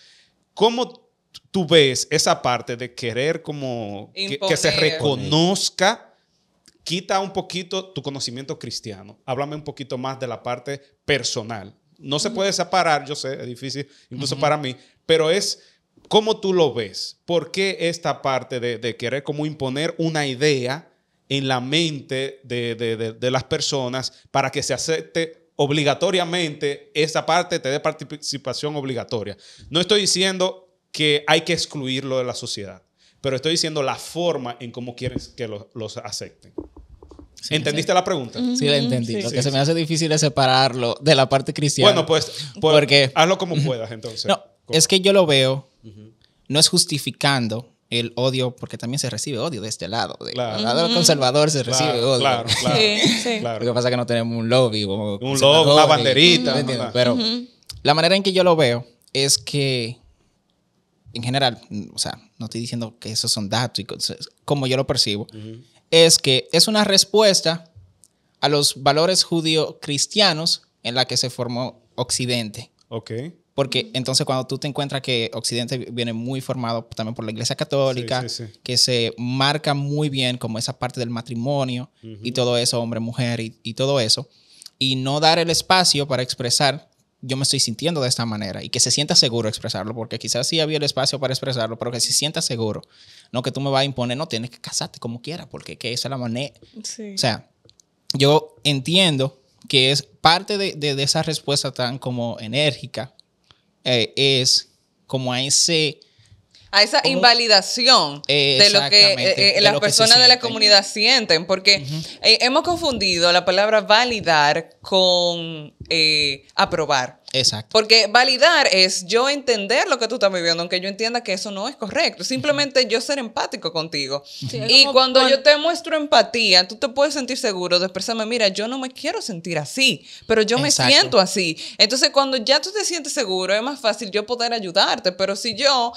cómo tú ves esa parte de querer como que se reconozca, quita un poquito tu conocimiento cristiano. Háblame un poquito más de la parte personal. No se puede separar, yo sé, es difícil, incluso para mí, pero es cómo tú lo ves. ¿Por qué esta parte de querer como imponer una idea en la mente de las personas para que se acepte obligatoriamente esa parte, te dé participación obligatoria? No estoy diciendo que hay que excluirlo de la sociedad, pero estoy diciendo la forma en cómo quieren que los acepten. Sí, ¿entendiste la pregunta? Sí, la entendí. Sí, lo que se me hace difícil es separarlo de la parte cristiana. Bueno, pues porque, hazlo como puedas, entonces. No, es que yo lo veo, no es justificando el odio, porque también se recibe odio de este lado. Del lado conservador se recibe odio. Claro. Lo que pasa es que no tenemos un lobby. Un logo, una banderita. Pero la manera en que yo lo veo es que, en general, o sea, no estoy diciendo que esos son datos y cosas, como yo lo percibo, es que es una respuesta a los valores judío-cristianos en la que se formó Occidente. Ok. Porque entonces cuando tú te encuentras que Occidente viene muy formado también por la Iglesia Católica, que se marca muy bien como esa parte del matrimonio y todo eso, hombre-mujer y todo eso, y no dar el espacio para expresar, yo me estoy sintiendo de esta manera, y que se sienta seguro expresarlo, porque quizás sí había el espacio para expresarlo, pero que se sienta seguro. No que tú me vas a imponer, no, tienes que casarte como quieras, porque que esa es la manera. Sí. O sea, yo entiendo que es parte de esa respuesta tan como enérgica, es como a esa invalidación de lo que las personas de la comunidad sienten, porque hemos confundido la palabra validar con aprobar. Exacto. Porque validar es yo entender lo que tú estás viviendo, aunque yo entienda que eso no es correcto. Simplemente yo ser empático contigo. Sí, y cuando yo te muestro empatía, tú te puedes sentir seguro de expresarme, mira, yo no me quiero sentir así, pero yo me siento así. Entonces, cuando ya tú te sientes seguro, es más fácil yo poder ayudarte. Pero si yo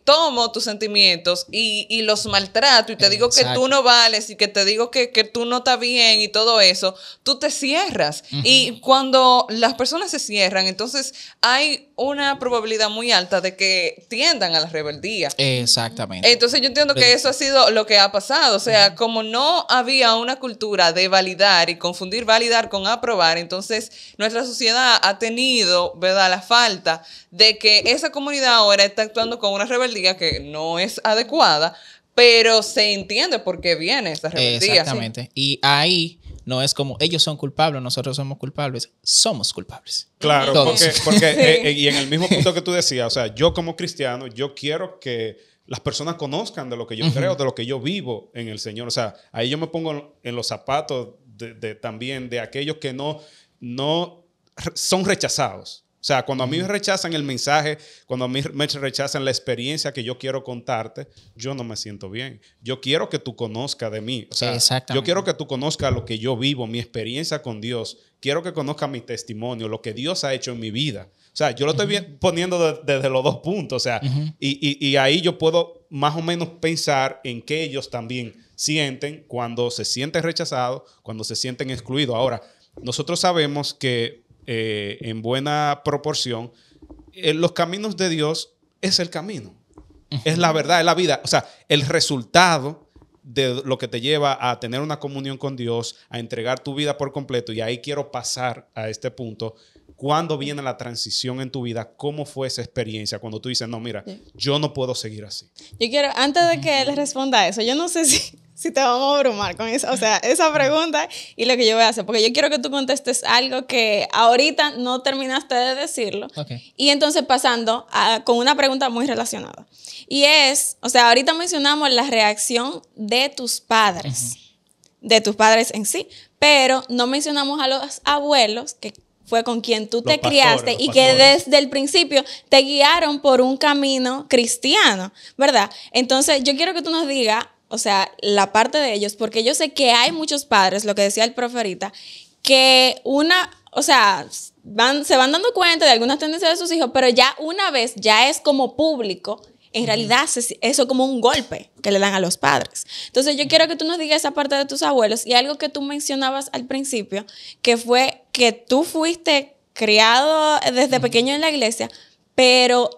tomo tus sentimientos y los maltrato y te digo que tú no vales y que te digo que tú no estás bien y todo eso, tú te cierras. Y cuando las personas se cierran, entonces hay una probabilidad muy alta de que tiendan a la rebeldía. Exactamente. Entonces yo entiendo que eso ha sido lo que ha pasado. O sea, como no había una cultura de validar y confundir validar con aprobar, entonces nuestra sociedad ha tenido, ¿verdad?, la falta de que esa comunidad ahora está actuando con una rebeldía que no es adecuada, pero se entiende por qué viene esa rebeldía. Exactamente. Sí. Y ahí no es como ellos son culpables, nosotros somos culpables. Somos culpables. Claro, porque y en el mismo punto que tú decías, o sea, yo como cristiano, yo quiero que las personas conozcan de lo que yo creo, de lo que yo vivo en el Señor. O sea, ahí yo me pongo en los zapatos también de aquellos que no son rechazados. O sea, cuando a mí me rechazan el mensaje, cuando a mí me rechazan la experiencia que yo quiero contarte, yo no me siento bien. Yo quiero que tú conozcas de mí. O sea, yo quiero que tú conozcas lo que yo vivo, mi experiencia con Dios. Quiero que conozcas mi testimonio, lo que Dios ha hecho en mi vida. O sea, yo lo estoy poniendo desde los dos puntos. O sea, y ahí yo puedo más o menos pensar en qué ellos también sienten cuando se sienten rechazados, cuando se sienten excluidos. Ahora, nosotros sabemos que en buena proporción, los caminos de Dios es el camino. Es la verdad, es la vida. O sea, el resultado de lo que te lleva a tener una comunión con Dios, a entregar tu vida por completo. Y ahí quiero pasar a este punto. ¿Cuándo viene la transición en tu vida? ¿Cómo fue esa experiencia? Cuando tú dices, no, mira, yo no puedo seguir así. Yo quiero, antes de que él responda a eso, yo no sé si te vamos a abrumar con eso, o sea, esa pregunta y lo que yo voy a hacer, porque yo quiero que tú contestes algo que ahorita no terminaste de decirlo. Okay. Y entonces pasando con una pregunta muy relacionada. Y es, o sea, ahorita mencionamos la reacción de tus padres, de tus padres en sí, pero no mencionamos a los abuelos, que fue con quien tú te criaste y que desde el principio te guiaron por un camino cristiano, ¿verdad? Entonces, yo quiero que tú nos digas, o sea, la parte de ellos, porque yo sé que hay muchos padres, lo que decía el profe ahorita, que o sea, se van dando cuenta de algunas tendencias de sus hijos, pero ya una vez, ya es como público, en realidad eso como un golpe que le dan a los padres. Entonces yo quiero que tú nos digas esa parte de tus abuelos y algo que tú mencionabas al principio, que fue que tú fuiste criado desde pequeño en la iglesia, pero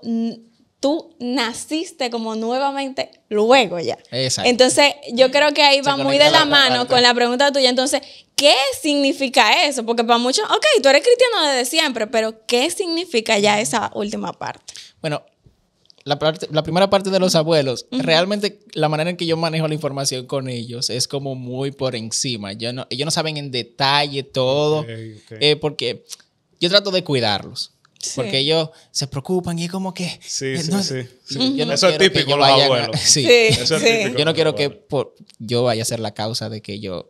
tú naciste como nuevamente luego ya. Exacto. Entonces yo creo que ahí va muy de la mano con la pregunta tuya. Entonces, ¿qué significa eso? Porque para muchos, ok, tú eres cristiano desde siempre, pero ¿qué significa ya esa última parte? Bueno, la primera parte de los abuelos, realmente la manera en que yo manejo la información con ellos es como muy por encima. Ellos no saben en detalle todo, porque yo trato de cuidarlos. Sí. Porque ellos se preocupan y es como que... Sí. Yo no eso es típico los abuelos. Sí. Eso es típico. Yo no quiero que yo vaya a ser la causa de que ellos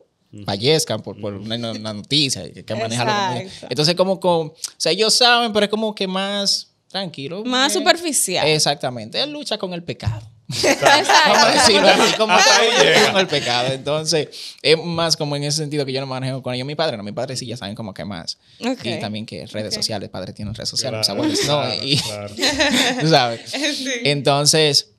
fallezcan por una noticia que maneja la comunidad. Entonces o sea, ellos saben, pero es como que más... tranquilo. Más superficial. Exactamente. Él lucha con el pecado. Exacto. Vamos a decirlo así, como con el pecado. Entonces, es más como en ese sentido que yo no manejo con ellos. Mi padre sí ya saben como que más. Okay. Y también que redes sociales, padres tienen redes sociales, Claro, mis abuelos no. Y, claro. tú sabes. Sí. Entonces,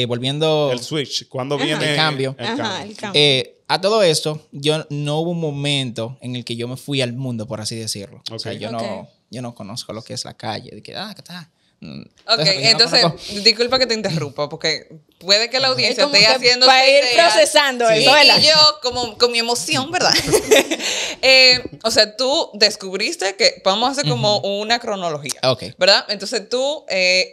volviendo... El switch, ¿cuándo viene el cambio? El cambio. A todo esto, no hubo un momento en el que yo me fui al mundo, por así decirlo. Okay. O sea, yo no conozco lo que es la calle. De que, ¿qué está? Ok, entonces, disculpa que te interrumpa, porque puede que la audiencia esté haciendo para ir procesando eso, ¿verdad? Y yo, como con mi emoción, ¿verdad? O sea, tú descubriste que, vamos a hacer como una cronología, ¿verdad? Entonces tú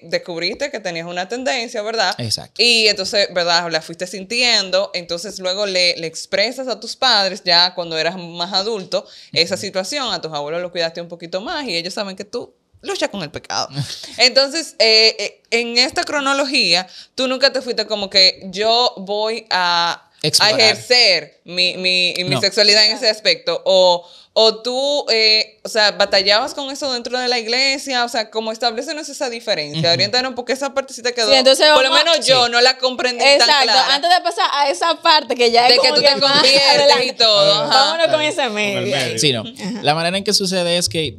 descubriste que tenías una tendencia, ¿verdad? Exacto. Y entonces, ¿verdad? La fuiste sintiendo, entonces luego le expresas a tus padres, ya cuando eras más adulto, esa situación, a tus abuelos los cuidaste un poquito más y ellos saben que tú lucha con el pecado. Entonces, en esta cronología, tú nunca te fuiste como que yo voy a ejercer mi sexualidad en ese aspecto. O tú, o sea, batallabas con eso dentro de la iglesia. O sea, como establecernos esa diferencia. Oriéntanos porque esa parte sí te quedó. Sí, entonces por lo menos yo no la comprendí tan clara. Exacto. Antes de pasar a esa parte que ya es de como que tú te conviertes y todo. Vámonos con ese medio. Sí, no. La manera en que sucede es que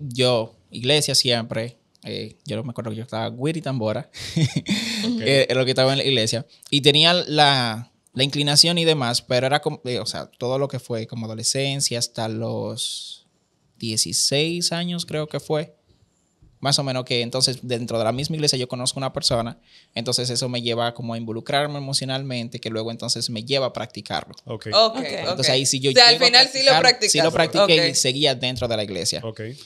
iglesia siempre, yo me acuerdo que yo estaba Wiri Tambora, era lo que estaba en la iglesia, y tenía la inclinación y demás, pero era como, o sea, todo lo que fue como adolescencia hasta los 16 años creo que fue, más o menos, que entonces dentro de la misma iglesia yo conozco una persona, entonces eso me lleva como a involucrarme emocionalmente, que luego entonces me lleva a practicarlo. Entonces ahí sí yo... O sea, al final sí lo practicaste. Sí lo practiqué y seguía dentro de la iglesia.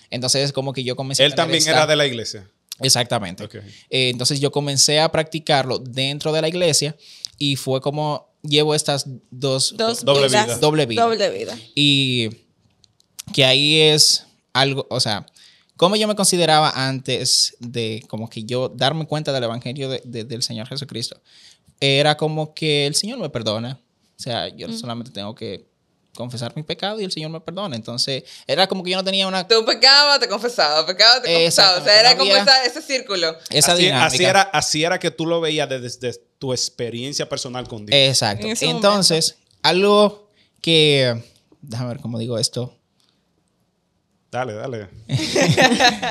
Entonces es como que yo comencé Él también era de la iglesia. Exactamente. Entonces yo comencé a practicarlo dentro de la iglesia y fue como llevo estas doble vida. Y que ahí es algo, o sea, como yo me consideraba antes de como que yo darme cuenta del evangelio del Señor Jesucristo, era como que el Señor me perdona. O sea, yo solamente tengo que confesar mi pecado y el Señor me perdona. Entonces, era como que yo no tenía una... Tú pecabas, te confesaba, pecado, te confesaba. O sea, era como ese círculo. Esa dinámica. Así era que tú lo veías desde tu experiencia personal con Dios. Exacto. Entonces, algo que... Déjame ver cómo digo esto. Dale.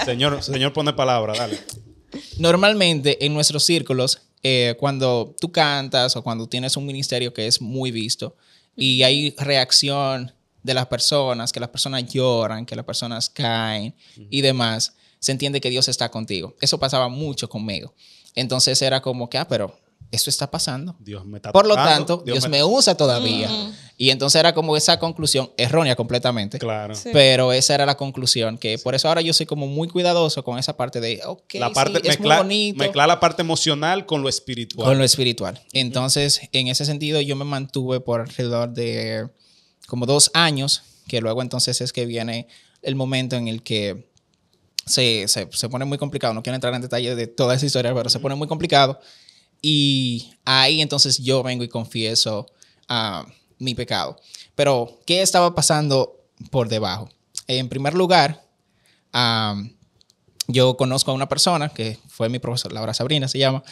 Señor pone palabra, dale. Normalmente, en nuestros círculos, cuando tú cantas o cuando tienes un ministerio que es muy visto y hay reacción de las personas, que las personas lloran, que las personas caen y demás, se entiende que Dios está contigo. Eso pasaba mucho conmigo. Entonces era como que, pero esto está pasando. Dios me está Por lo tocando, tanto, Dios me usa todavía. Y entonces era como esa conclusión, errónea completamente. Claro. Sí. Pero esa era la conclusión, que por eso ahora yo soy como muy cuidadoso con esa parte de, ok, La parte, sí, es muy bonito. mezclar la parte emocional con lo espiritual. Con lo espiritual. Entonces, en ese sentido, yo me mantuve por alrededor de como 2 años, que luego entonces es que viene el momento en el que se pone muy complicado. No quiero entrar en detalle de toda esa historia, pero se pone muy complicado. Y ahí entonces yo vengo y confieso mi pecado. Pero, ¿qué estaba pasando por debajo? En primer lugar, yo conozco a una persona que fue mi profesora, Laura Sabrina se llama,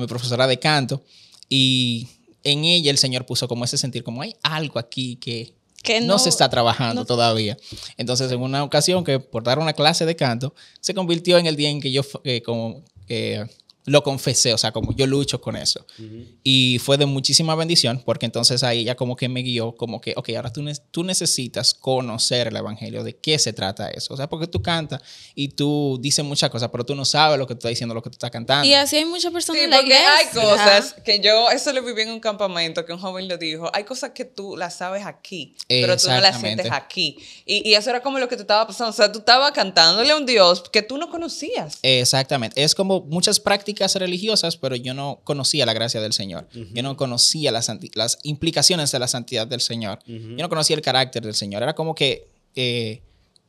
mi profesora de canto, y en ella el Señor puso como ese sentir, como hay algo aquí que no se está trabajando todavía. Entonces, en una ocasión que por dar una clase de canto, se convirtió en el día en que yo lo confesé, o sea, como yo lucho con eso. Y fue de muchísima bendición, porque entonces ahí ella como que me guió, como que, ok, ahora tú necesitas conocer el evangelio, de qué se trata eso. O sea, porque tú cantas y tú dices muchas cosas, pero tú no sabes lo que tú estás diciendo, lo que tú estás cantando. Y así hay muchas personas Sí, en la porque iglesia. hay cosas que yo, eso lo viví en un campamento, que un joven lo dijo, hay cosas que tú las sabes aquí, pero tú no las sientes aquí. Y eso era como lo que te estaba pasando, o sea, tú estabas cantándole a un Dios que tú no conocías. Exactamente. Es como muchas prácticas religiosas, pero yo no conocía la gracia del Señor. Yo no conocía las implicaciones de la santidad del Señor. Yo no conocía el carácter del Señor. Era como que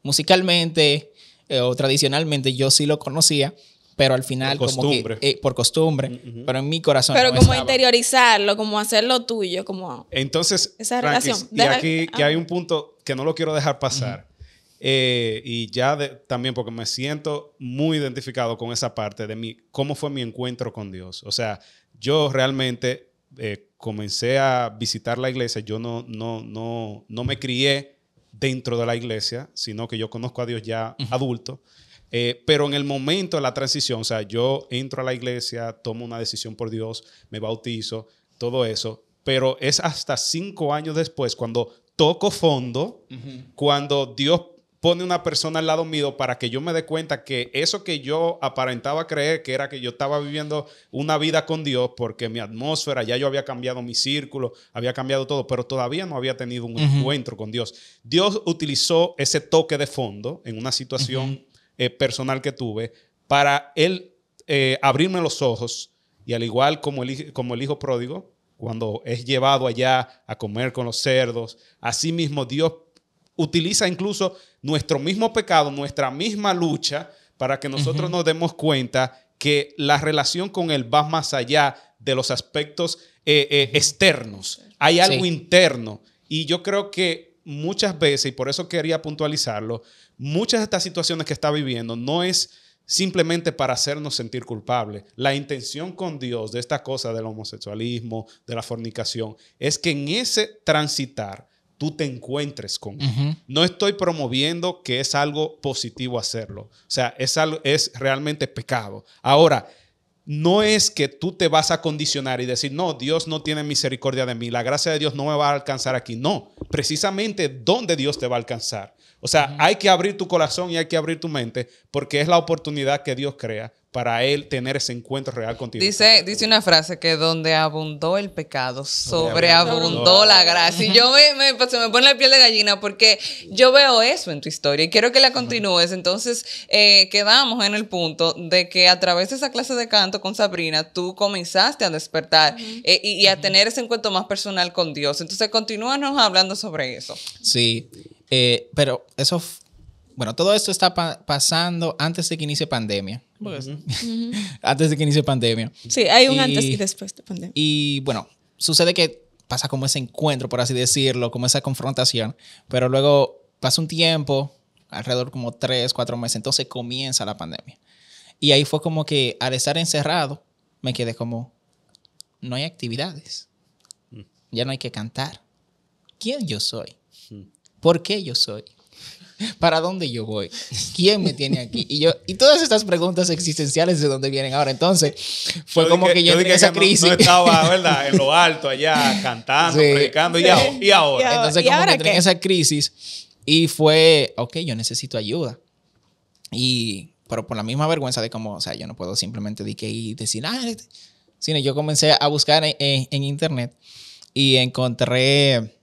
musicalmente o tradicionalmente yo sí lo conocía, pero al final por costumbre, pero en mi corazón pero no como estaba. interiorizarlo, como hacerlo tuyo, como Entonces, esa Frankie, relación. y aquí que hay un punto que no lo quiero dejar pasar. Y ya también porque me siento muy identificado con esa parte de cómo fue mi encuentro con Dios. O sea, yo realmente comencé a visitar la iglesia. Yo no me crié dentro de la iglesia, sino que yo conozco a Dios ya adulto. Pero en el momento de la transición, o sea, yo entro a la iglesia, tomo una decisión por Dios, me bautizo, todo eso. Pero es hasta 5 años después, cuando toco fondo, cuando Dios pone una persona al lado mío para que yo me dé cuenta que eso que yo aparentaba creer que era que yo estaba viviendo una vida con Dios, porque mi atmósfera, ya yo había cambiado mi círculo, había cambiado todo, pero todavía no había tenido un encuentro con Dios. Dios utilizó ese toque de fondo en una situación personal que tuve para Él abrirme los ojos, y al igual como el hijo pródigo, cuando es llevado allá a comer con los cerdos, así mismo Dios utiliza incluso nuestro mismo pecado, nuestra misma lucha, para que nosotros nos demos cuenta que la relación con Él va más allá de los aspectos externos. Hay algo interno. Y yo creo que muchas veces, y por eso quería puntualizarlo, muchas de estas situaciones que está viviendo no es simplemente para hacernos sentir culpables. La intención con Dios de esta cosa del homosexualismo, de la fornicación, es que en ese transitar tú te encuentres con Él. No estoy promoviendo que es algo positivo hacerlo. O sea, es realmente pecado. Ahora, no es que tú te vas a condicionar y decir, no, Dios no tiene misericordia de mí, la gracia de Dios no me va a alcanzar aquí. No, precisamente ¿dónde Dios te va a alcanzar? O sea, hay que abrir tu corazón y hay que abrir tu mente, porque es la oportunidad que Dios crea para Él tener ese encuentro real contigo. Dice una frase que donde abundó el pecado, sobreabundó la gracia. Y yo se me pone la piel de gallina porque yo veo eso en tu historia y quiero que la continúes. Entonces, quedamos en el punto de que a través de esa clase de canto con Sabrina, tú comenzaste a despertar y a tener ese encuentro más personal con Dios. Entonces, continúanos hablando sobre eso. Sí, pero eso... Bueno, todo esto está pasando antes de que inicie pandemia. Antes de que inicie pandemia. Sí, hay un antes y después de pandemia. Y bueno, sucede que pasa como ese encuentro, por así decirlo, como esa confrontación, pero luego pasa un tiempo, alrededor como 3, 4 meses, entonces comienza la pandemia. Y ahí fue como que al estar encerrado, me quedé como, no hay actividades, ya no hay que cantar. ¿Quién yo soy? ¿Por qué yo soy? ¿Para dónde yo voy? ¿Quién me tiene aquí? Y todas estas preguntas existenciales de dónde vienen ahora. Entonces, fue como que yo entré en esa crisis. No estaba, ¿verdad? En lo alto allá, cantando, predicando. ¿Y ahora? Entonces, como que entré en esa crisis y fue, ok, yo necesito ayuda. Pero por la misma vergüenza de como, o sea, yo no puedo simplemente decir, sino yo comencé a buscar en internet y encontré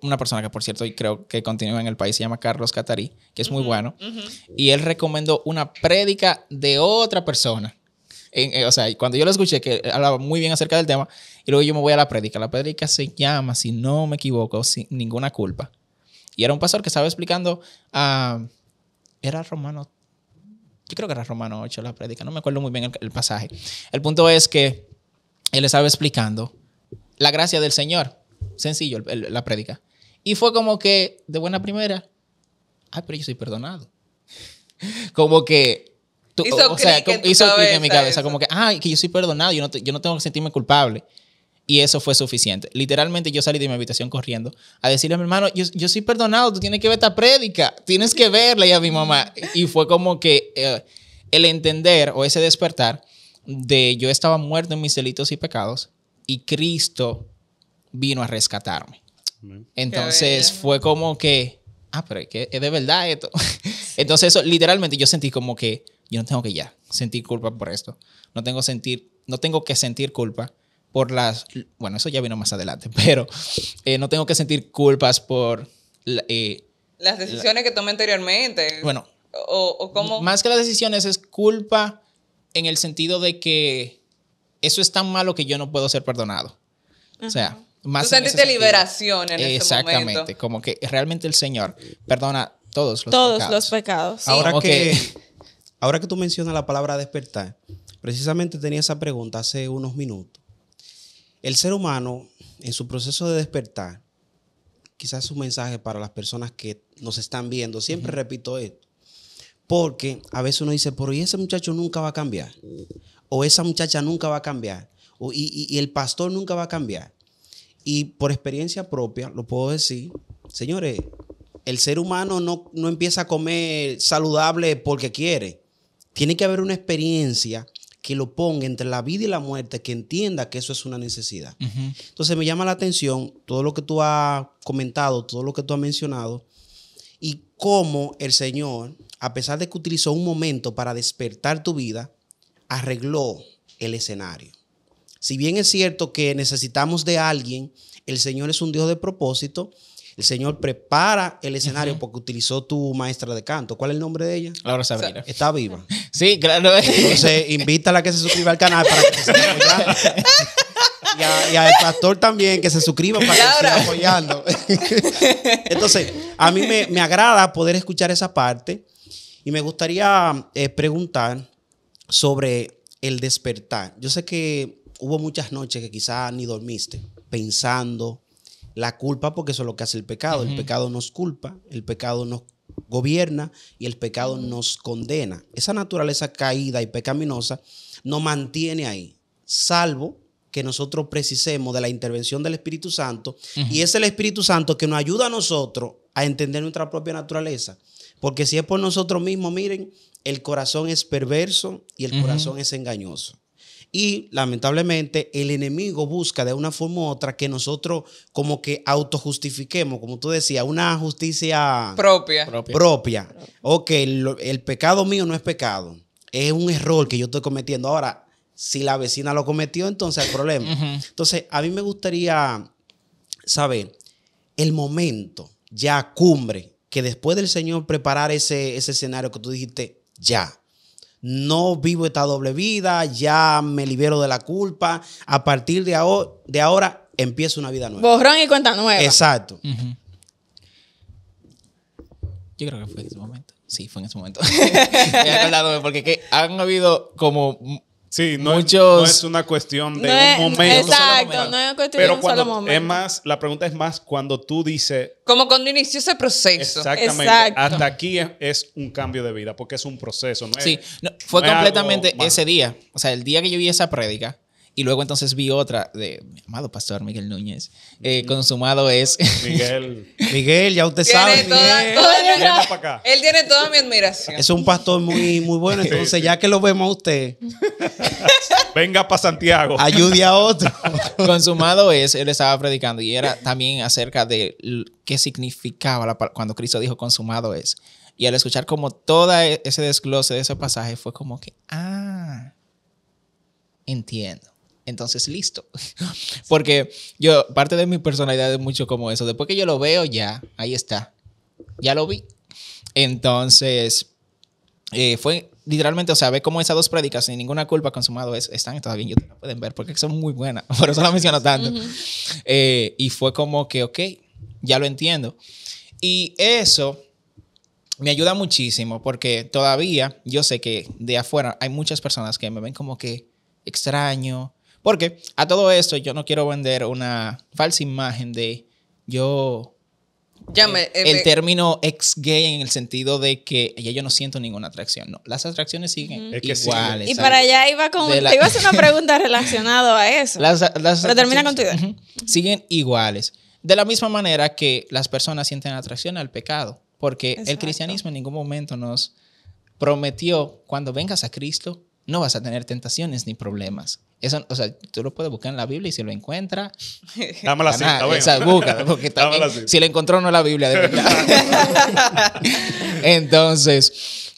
una persona que, por cierto, creo que continúa en el país, se llama Carlos Catarí, que es muy bueno. Y él recomendó una prédica de otra persona. O sea, cuando yo lo escuché, que hablaba muy bien acerca del tema, y luego yo me voy a la prédica. La prédica se llama, si no me equivoco, Sin Ninguna Culpa. Y era un pastor que estaba explicando, era Romano, yo creo que era Romano 8 la prédica, no me acuerdo muy bien el pasaje. El punto es que él estaba explicando la gracia del Señor. Sencillo la prédica. Y fue como que, de buena primera, pero yo soy perdonado. Como que hizo clic en mi cabeza. Como que, que yo soy perdonado, yo no tengo que sentirme culpable. Y eso fue suficiente. Literalmente yo salí de mi habitación corriendo a decirle a mi hermano, yo soy perdonado, tú tienes que ver esta prédica, tienes que verla. Y a mi mamá. Y fue como que el entender o ese despertar de yo estaba muerto en mis delitos y pecados y Cristo vino a rescatarme. Entonces fue como que, pero es que es de verdad esto. Entonces eso, literalmente yo sentí como que yo no tengo que ya sentir culpa por esto. No tengo que sentir culpa por bueno, eso ya vino más adelante, pero no tengo que sentir culpas por las decisiones que tomé anteriormente. Bueno, o cómo. Más que las decisiones es culpa en el sentido de que eso es tan malo que yo no puedo ser perdonado. O sea, más. Tú sentiste liberación en ese momento. Exactamente, como que realmente el Señor perdona todos los pecados. Sí. Ahora que tú mencionas la palabra despertar, precisamente tenía esa pregunta hace unos minutos. El ser humano, en su proceso de despertar, quizás un mensaje para las personas que nos están viendo, siempre repito esto, porque a veces uno dice, pero ¿y ese muchacho nunca va a cambiar? O esa muchacha nunca va a cambiar. Y el pastor nunca va a cambiar. Y por experiencia propia, lo puedo decir, señores, el ser humano no empieza a comer saludable porque quiere. Tiene que haber una experiencia que lo ponga entre la vida y la muerte, que entienda que eso es una necesidad. Entonces me llama la atención todo lo que tú has comentado, todo lo que tú has mencionado, y cómo el Señor, a pesar de que utilizó un momento para despertar tu vida, arregló el escenario. Si bien es cierto que necesitamos de alguien, el Señor es un Dios de propósito. El Señor prepara el escenario porque utilizó tu maestra de canto. ¿Cuál es el nombre de ella? Laura Sabrina. Está viva. Sí, claro. Entonces, invítala a que se suscriba al canal para que se siga apoyando. Y al pastor también, que se suscriba para que se siga apoyando. Entonces, a mí me agrada poder escuchar esa parte y me gustaría preguntar sobre el despertar. Yo sé que hubo muchas noches que quizás ni dormiste pensando la culpa, porque eso es lo que hace el pecado. El pecado nos culpa, el pecado nos gobierna y el pecado nos condena. Esa naturaleza caída y pecaminosa nos mantiene ahí, salvo que nosotros precisemos de la intervención del Espíritu Santo. Y es el Espíritu Santo que nos ayuda a nosotros a entender nuestra propia naturaleza. Porque si es por nosotros mismos, miren, el corazón es perverso y el corazón es engañoso. Y lamentablemente el enemigo busca de una forma u otra que nosotros como que autojustifiquemos, como tú decías, una justicia propia. Ok, el pecado mío no es pecado, es un error que yo estoy cometiendo. Ahora, si la vecina lo cometió, entonces hay problema. Entonces, a mí me gustaría saber el momento ya cumbre, que después del Señor preparar ese escenario que tú dijiste, ya. No vivo esta doble vida, ya me libero de la culpa. A partir de ahora empiezo una vida nueva. Borrón y cuenta nueva. Exacto. Yo creo que fue en ese momento. Sí, fue en ese momento. Me he acordado porque han habido como sí, muchos... no es una cuestión de un momento. Exacto, no es una cuestión de un solo momento. Es más, la pregunta es más cuando tú dices... Como cuando inició ese proceso. Exactamente. Exacto. Hasta aquí es un cambio de vida, porque es un proceso. No es, sí, fue no completamente algo ese día. O sea, el día que yo vi esa prédica Y luego entonces vi otra de mi amado pastor Miguel Núñez. Consumado es. Miguel, ya usted sabe. Él tiene toda mi admiración. Es un pastor muy, muy bueno. Entonces, ya que lo vemos a usted, venga para Santiago. Ayude a otro. Consumado es, él estaba predicando y era también acerca de qué significaba cuando Cristo dijo consumado es. Y al escuchar como todo ese desglose de ese pasaje fue como que, entiendo. Entonces, listo. Porque parte de mi personalidad es mucho como eso. Después que yo lo veo, ya, ahí está. Ya lo vi. Entonces, fue literalmente, o sea, ve como esas dos prédicas sin ninguna culpa consumado están todavía en YouTube, la pueden ver porque son muy buenas. Por eso la menciono tanto. Y fue como que, ok, ya lo entiendo. Y eso me ayuda muchísimo porque todavía yo sé que de afuera hay muchas personas que me ven como que extraño. Porque a todo esto yo no quiero vender una falsa imagen de el término ex-gay en el sentido de que ya yo no siento ninguna atracción. No, las atracciones siguen iguales. Y para allá iba te iba a hacer una pregunta relacionada a eso. Pero termina con tu idea. Siguen iguales. De la misma manera que las personas sienten atracción al pecado. Porque el cristianismo en ningún momento nos prometió, cuando vengas a Cristo, no vas a tener tentaciones ni problemas. Eso, o sea, tú lo puedes buscar en la Biblia y si lo encuentras, dame la cita, búscala, porque también, si la encontró no es la Biblia de verdad. Entonces,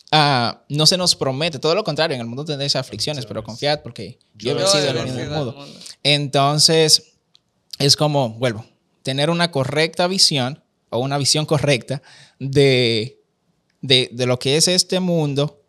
no se nos promete, todo lo contrario, en el mundo tendréis aflicciones, pero confiad porque yo he vencido el mundo. Entonces, es como, vuelvo, tener una correcta visión o una visión correcta de lo que es este mundo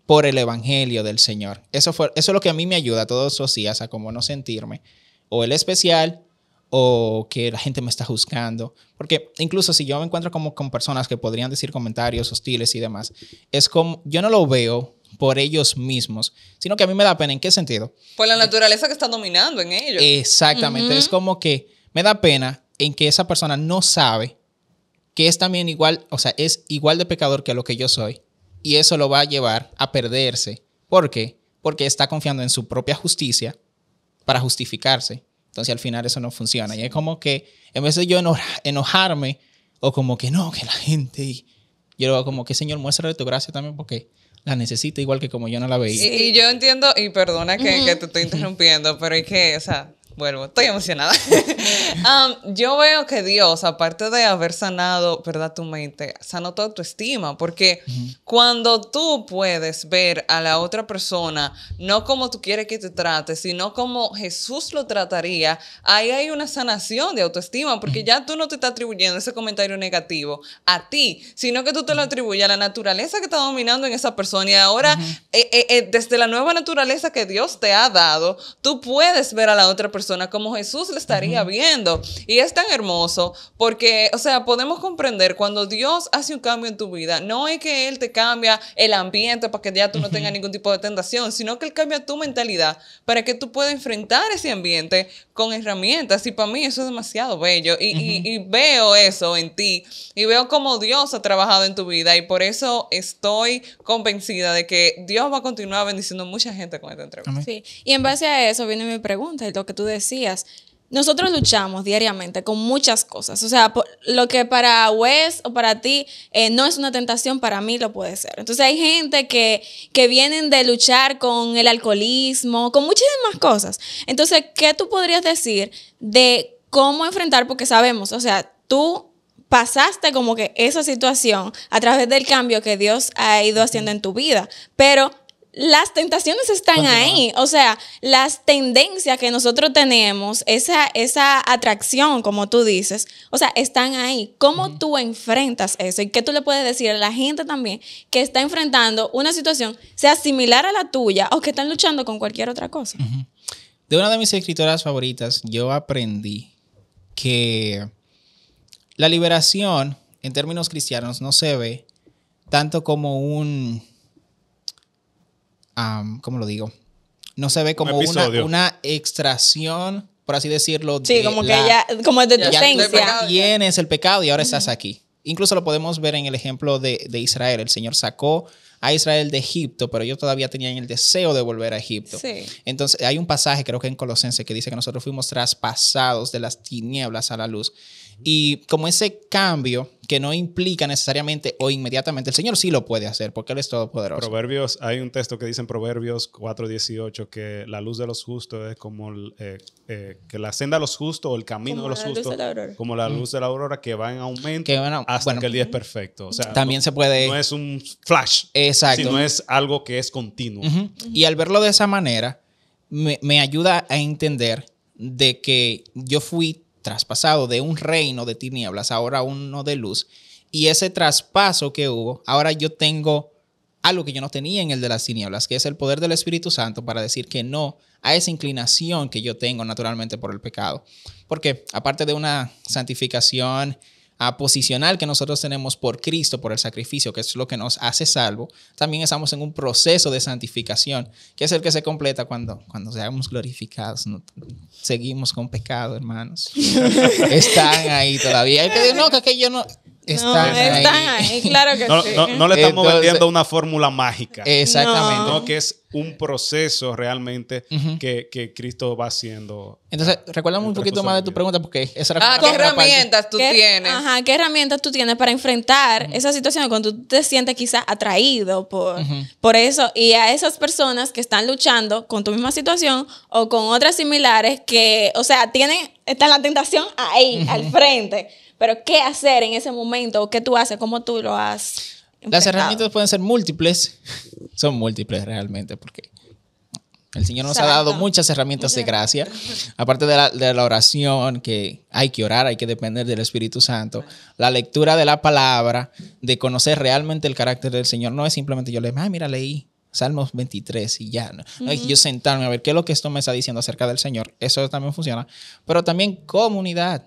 por el evangelio del Señor. Eso es lo que a mí me ayuda todos los días a como no sentirme o el especial o que la gente me está juzgando. Porque incluso si yo me encuentro como con personas que podrían decir comentarios hostiles y demás, es como, yo no lo veo por ellos mismos, sino que a mí me da pena. ¿En qué sentido? Por la naturaleza que está dominando en ellos. Exactamente. Es como que me da pena en que esa persona no sabe que es también igual, o sea, es igual de pecador que lo que yo soy. Y eso lo va a llevar a perderse. ¿Por qué? Porque está confiando en su propia justicia para justificarse. Entonces al final eso no funciona. Y es como que en vez de yo enojarme o como que no, que la gente... Yo lo como que Señor, muéstrale tu gracia también porque la necesita igual que como yo no la veía. Y yo entiendo, y perdona que te estoy interrumpiendo, pero es que, o sea... Vuelvo, estoy emocionada. Yo veo que Dios, aparte de haber sanado, ¿verdad?, tu mente, sanó toda tu estima, porque cuando tú puedes ver a la otra persona no como tú quieres que te trate, sino como Jesús lo trataría, ahí hay una sanación de autoestima, porque ya tú no te estás atribuyendo ese comentario negativo a ti, sino que tú te lo atribuyes a la naturaleza que está dominando en esa persona y ahora, desde la nueva naturaleza que Dios te ha dado, tú puedes ver a la otra persona como Jesús le estaría viendo. Y es tan hermoso porque, o sea, podemos comprender cuando Dios hace un cambio en tu vida, no es que Él te cambia el ambiente para que ya tú no tengas ningún tipo de tentación, sino que Él cambia tu mentalidad para que tú puedas enfrentar ese ambiente con herramientas. Y para mí eso es demasiado bello. Y veo eso en ti y veo cómo Dios ha trabajado en tu vida y por eso estoy convencida de que Dios va a continuar bendiciendo a mucha gente con esta entrevista. Sí. Y en base a eso viene mi pregunta y lo que tú decías. Nosotros luchamos diariamente con muchas cosas. O sea, lo que para Wes o para ti no es una tentación, para mí lo puede ser. Entonces hay gente que vienen de luchar con el alcoholismo, con muchísimas cosas. Entonces, ¿qué tú podrías decir de cómo enfrentar? Porque sabemos, o sea, tú pasaste como que esa situación a través del cambio que Dios ha ido haciendo en tu vida, pero las tentaciones están ahí, o sea, las tendencias que nosotros tenemos, esa atracción, como tú dices, o sea, están ahí. ¿Cómo tú enfrentas eso? ¿Y qué tú le puedes decir a la gente también que está enfrentando una situación, sea similar a la tuya o que están luchando con cualquier otra cosa? De una de mis escritoras favoritas, yo aprendí que la liberación, en términos cristianos, no se ve tanto como ¿cómo lo digo? No se ve como una extracción, por así decirlo. Sí, como que ya, como de tu esencia. Tienes el pecado y ahora estás aquí. Incluso lo podemos ver en el ejemplo de Israel. El Señor sacó a Israel de Egipto, pero ellos todavía tenían el deseo de volver a Egipto. Sí. Entonces hay un pasaje, creo que en Colosenses, que dice que nosotros fuimos traspasados de las tinieblas a la luz. Y como ese cambio que no implica necesariamente o inmediatamente, el Señor sí lo puede hacer porque Él es todopoderoso. Proverbios, hay un texto que dice en Proverbios 4:18 que la luz de los justos es como que la senda de los justos o el camino Como de los la luz justos, de la aurora. como la luz de la aurora que va en aumento Que van a- hasta bueno, que el día es perfecto. O sea, también se puede... no es un flash, Exacto. sino es algo que es continuo. Ujú. Y al verlo de esa manera, me ayuda a entender de que yo fui traspasado de un reino de tinieblas ahora a uno de luz. Y ese traspaso que hubo, ahora yo tengo algo que yo no tenía en el de las tinieblas, que es el poder del Espíritu Santo para decir que no a esa inclinación que yo tengo naturalmente por el pecado. Porque aparte de una santificación posicional que nosotros tenemos por Cristo, por el sacrificio, que es lo que nos hace salvo, también estamos en un proceso de santificación, que es el que se completa cuando seamos glorificados. No, seguimos con pecado, hermanos. Están ahí todavía. Hay que decir, no, que aquello no... Están ahí, claro que No, sí. no le estamos Entonces, vendiendo una fórmula mágica. Exactamente. No, que es un proceso realmente que Cristo va haciendo. Entonces, recuérdame un poquito más de tu pregunta porque esa era ¿Qué otra parte. herramientas tú tienes? Ajá, ¿qué herramientas tú tienes para enfrentar esa situación cuando tú te sientes quizás atraído por eso y a esas personas que están luchando con tu misma situación o con otras similares que, o sea, está la tentación ahí, al frente, pero ¿qué hacer en ese momento? ¿O qué tú haces? ¿Cómo tú lo has enfrentado? Las herramientas pueden ser múltiples. Son múltiples realmente porque el Señor nos ha dado muchas herramientas de gracia. Aparte de la oración, que hay que orar, hay que depender del Espíritu Santo. La lectura de la palabra, de conocer realmente el carácter del Señor. No es simplemente yo mira, leí Salmos 23 y ya. No es yo sentarme a ver qué es lo que esto me está diciendo acerca del Señor. Eso también funciona. Pero también comunidad.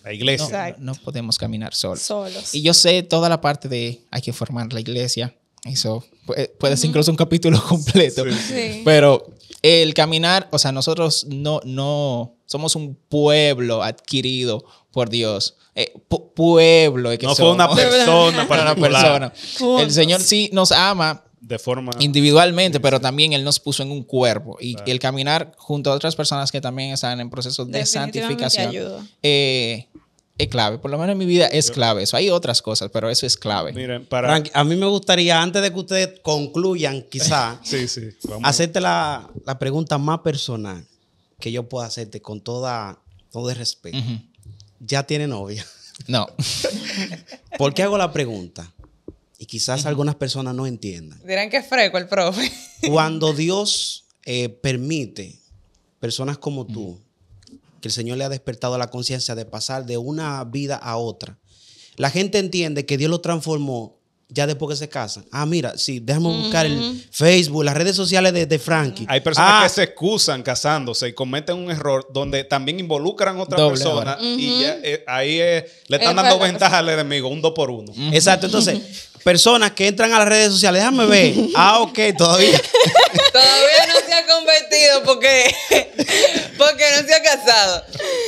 La iglesia. No podemos caminar Solos. Y yo sé toda la parte de hay que formar la iglesia. Eso puede ser incluso un capítulo completo. Sí. Pero el caminar, o sea, nosotros no somos un pueblo adquirido por Dios. Pueblo. Que No fue una persona para una particular. persona. El Señor sí nos ama De forma individualmente, pero también Él nos puso en un cuerpo. Y el caminar junto a otras personas que también están en proceso de santificación es clave. Por lo menos en mi vida es clave eso. Hay otras cosas, pero eso es clave. Miren, Frank, a mí me gustaría, antes de que ustedes concluyan, quizá, sí. Vamos. hacerte la pregunta más personal que yo pueda hacerte con todo el respeto. ¿Ya tiene novia? No. ¿Por qué hago la pregunta? Y quizás algunas personas no entiendan. Dirán que es freco el profe. Cuando Dios permite personas como tú, que el Señor le ha despertado la conciencia de pasar de una vida a otra, la gente entiende que Dios lo transformó ya después que se casan. Mira, sí, déjame buscar el Facebook, las redes sociales de Frankie. Hay personas que se excusan casándose y cometen un error donde también involucran a otra persona y ya, ahí le están dando ventaja al enemigo, un 2 por 1. Exacto, entonces, personas que entran a las redes sociales, déjame ver. Ok, todavía. Todavía no se ha convertido porque no se ha casado.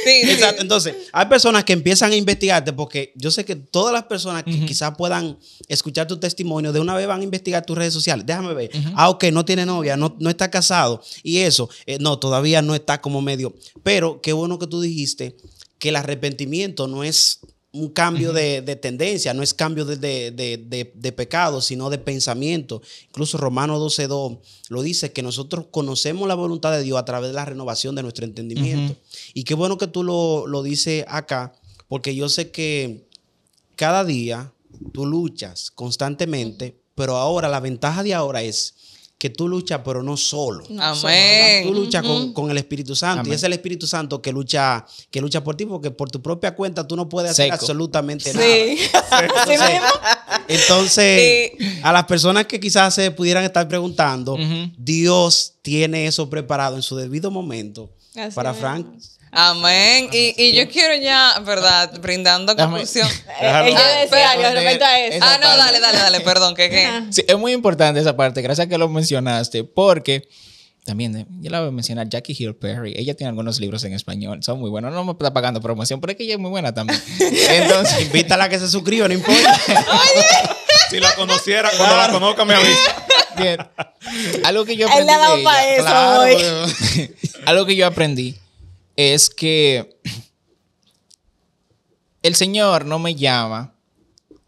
Sí. Exacto, entonces, hay personas que empiezan a investigarte porque yo sé que todas las personas que quizás puedan escuchar tu testimonio, de una vez van a investigar tus redes sociales. Déjame ver. Ok, no tiene novia, no está casado. Y eso, no, todavía no está como medio. Pero qué bueno que tú dijiste que el arrepentimiento no es un cambio de tendencia, no es cambio de pecado, sino de pensamiento. Incluso Romanos 12:2 lo dice, que nosotros conocemos la voluntad de Dios a través de la renovación de nuestro entendimiento. Y qué bueno que tú lo dices acá, porque yo sé que cada día tú luchas constantemente, pero ahora la ventaja de ahora es que tú luchas, pero no solo. Amén. Tú luchas con el Espíritu Santo. Amén. Y es el Espíritu Santo que lucha por ti, porque por tu propia cuenta tú no puedes hacer absolutamente nada. Entonces, a las personas que quizás se pudieran estar preguntando, Dios tiene eso preparado en su debido momento para Frank. Amén. Y yo quiero ya, ¿verdad? Brindando conclusión. Ella decía algo respecto a eso. No, dale, perdón. Sí, es muy importante esa parte. Gracias que lo mencionaste, porque también yo la voy a mencionar, Jackie Hill Perry. Ella tiene algunos libros en español, son muy buenos. No me está pagando promoción, pero es que ella es muy buena también. Entonces, invítala a que se suscriba, no importa. Si la conociera, cuando la conozca me avisa. Bien. Algo que yo Él aprendí le ha dado de para ella, eso claro, hoy. algo que yo aprendí es que el Señor no me llama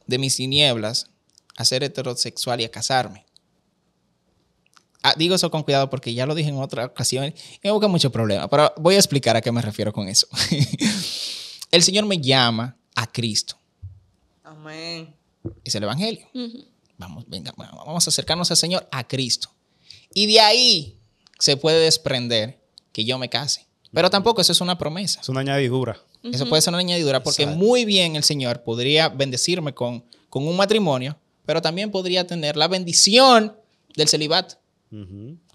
de mis tinieblas a ser heterosexual y a casarme. Digo eso con cuidado porque ya lo dije en otra ocasión y me busca mucho problema, pero voy a explicar a qué me refiero con eso. El Señor me llama a Cristo. Amén. Es el Evangelio. Vamos a acercarnos al Señor, a Cristo. Y de ahí se puede desprender que yo me case. Pero tampoco eso es una promesa. Es una añadidura. Eso puede ser una añadidura porque muy bien el Señor podría bendecirme con un matrimonio, pero también podría tener la bendición del celibato.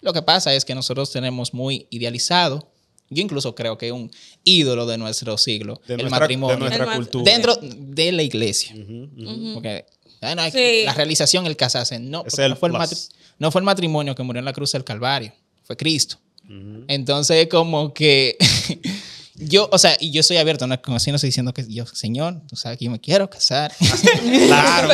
Lo que pasa es que nosotros tenemos muy idealizado, yo incluso creo que un ídolo de nuestro siglo, el matrimonio. De nuestra cultura. Dentro de la iglesia. Porque la realización, el casarse. No, no fue el matrimonio que murió en la cruz del Calvario, fue Cristo. Entonces, como que yo estoy abierto, no estoy diciendo que yo, Señor, tú sabes que yo me quiero casar. Claro,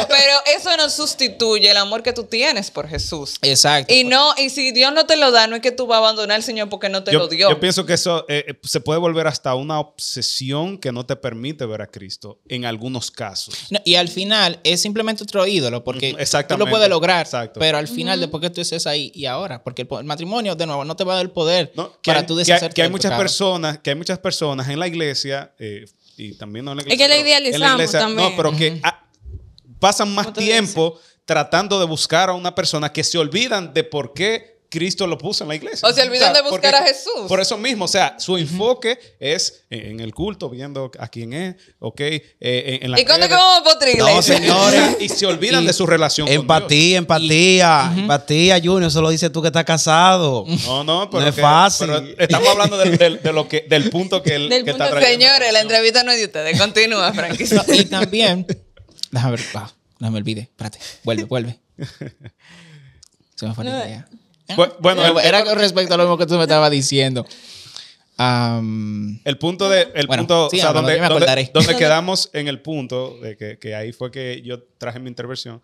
pero eso no sustituye el amor que tú tienes por Jesús. Exacto. Y si Dios no te lo da, no es que tú vas a abandonar al Señor porque no te lo dio. Yo pienso que eso se puede volver hasta una obsesión que no te permite ver a Cristo en algunos casos. No, y al final es simplemente otro ídolo porque tú lo puedes lograr, pero al final después que tú estés ahí y ahora, porque el matrimonio de nuevo no te va a dar el poder para tú deshacerte que hay del muchas pecado. Que hay muchas personas en la iglesia y también no en la iglesia. Es que la idealizamos también. No, pero que pasan más tiempo tratando de buscar a una persona que se olvidan de por qué Cristo lo puso en la iglesia. O se olvidan de buscar a Jesús. Por eso mismo, o sea, su enfoque es en el culto, viendo a quién es, ¿ok? En la ¿Y cuándo que vamos por otra iglesia? No, señores. y se olvidan de su relación Empatía, con empatía, Junior. Eso lo dices tú que estás casado. Dios. No, pero no es fácil. pero estamos hablando del punto que él que está trayendo. Señores, la entrevista no es de ustedes. Continúa, Frankie. Y también, déjame ver, no me olvide, espérate, vuelve. Se me fue la idea. Bueno, Era con respecto a lo mismo que tú me estabas diciendo. El punto de o sea, donde quedamos en el punto de que ahí fue que yo traje mi intervención,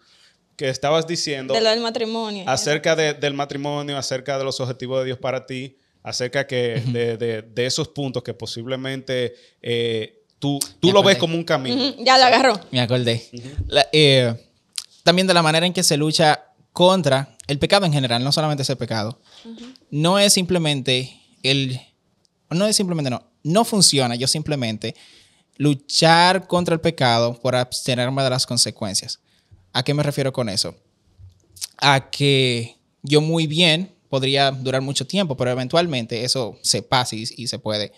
que estabas diciendo de lo del matrimonio acerca del matrimonio, acerca de los objetivos de Dios para ti, acerca de esos puntos que posiblemente tú lo ves como un camino. Ya lo agarró. Me acordé. También de la manera en que se lucha contra el pecado en general, no solamente ese pecado. No funciona yo simplemente luchar contra el pecado por abstenerme de las consecuencias. ¿A qué me refiero con eso? A que yo muy bien podría durar mucho tiempo, pero eventualmente eso se pasa y se puede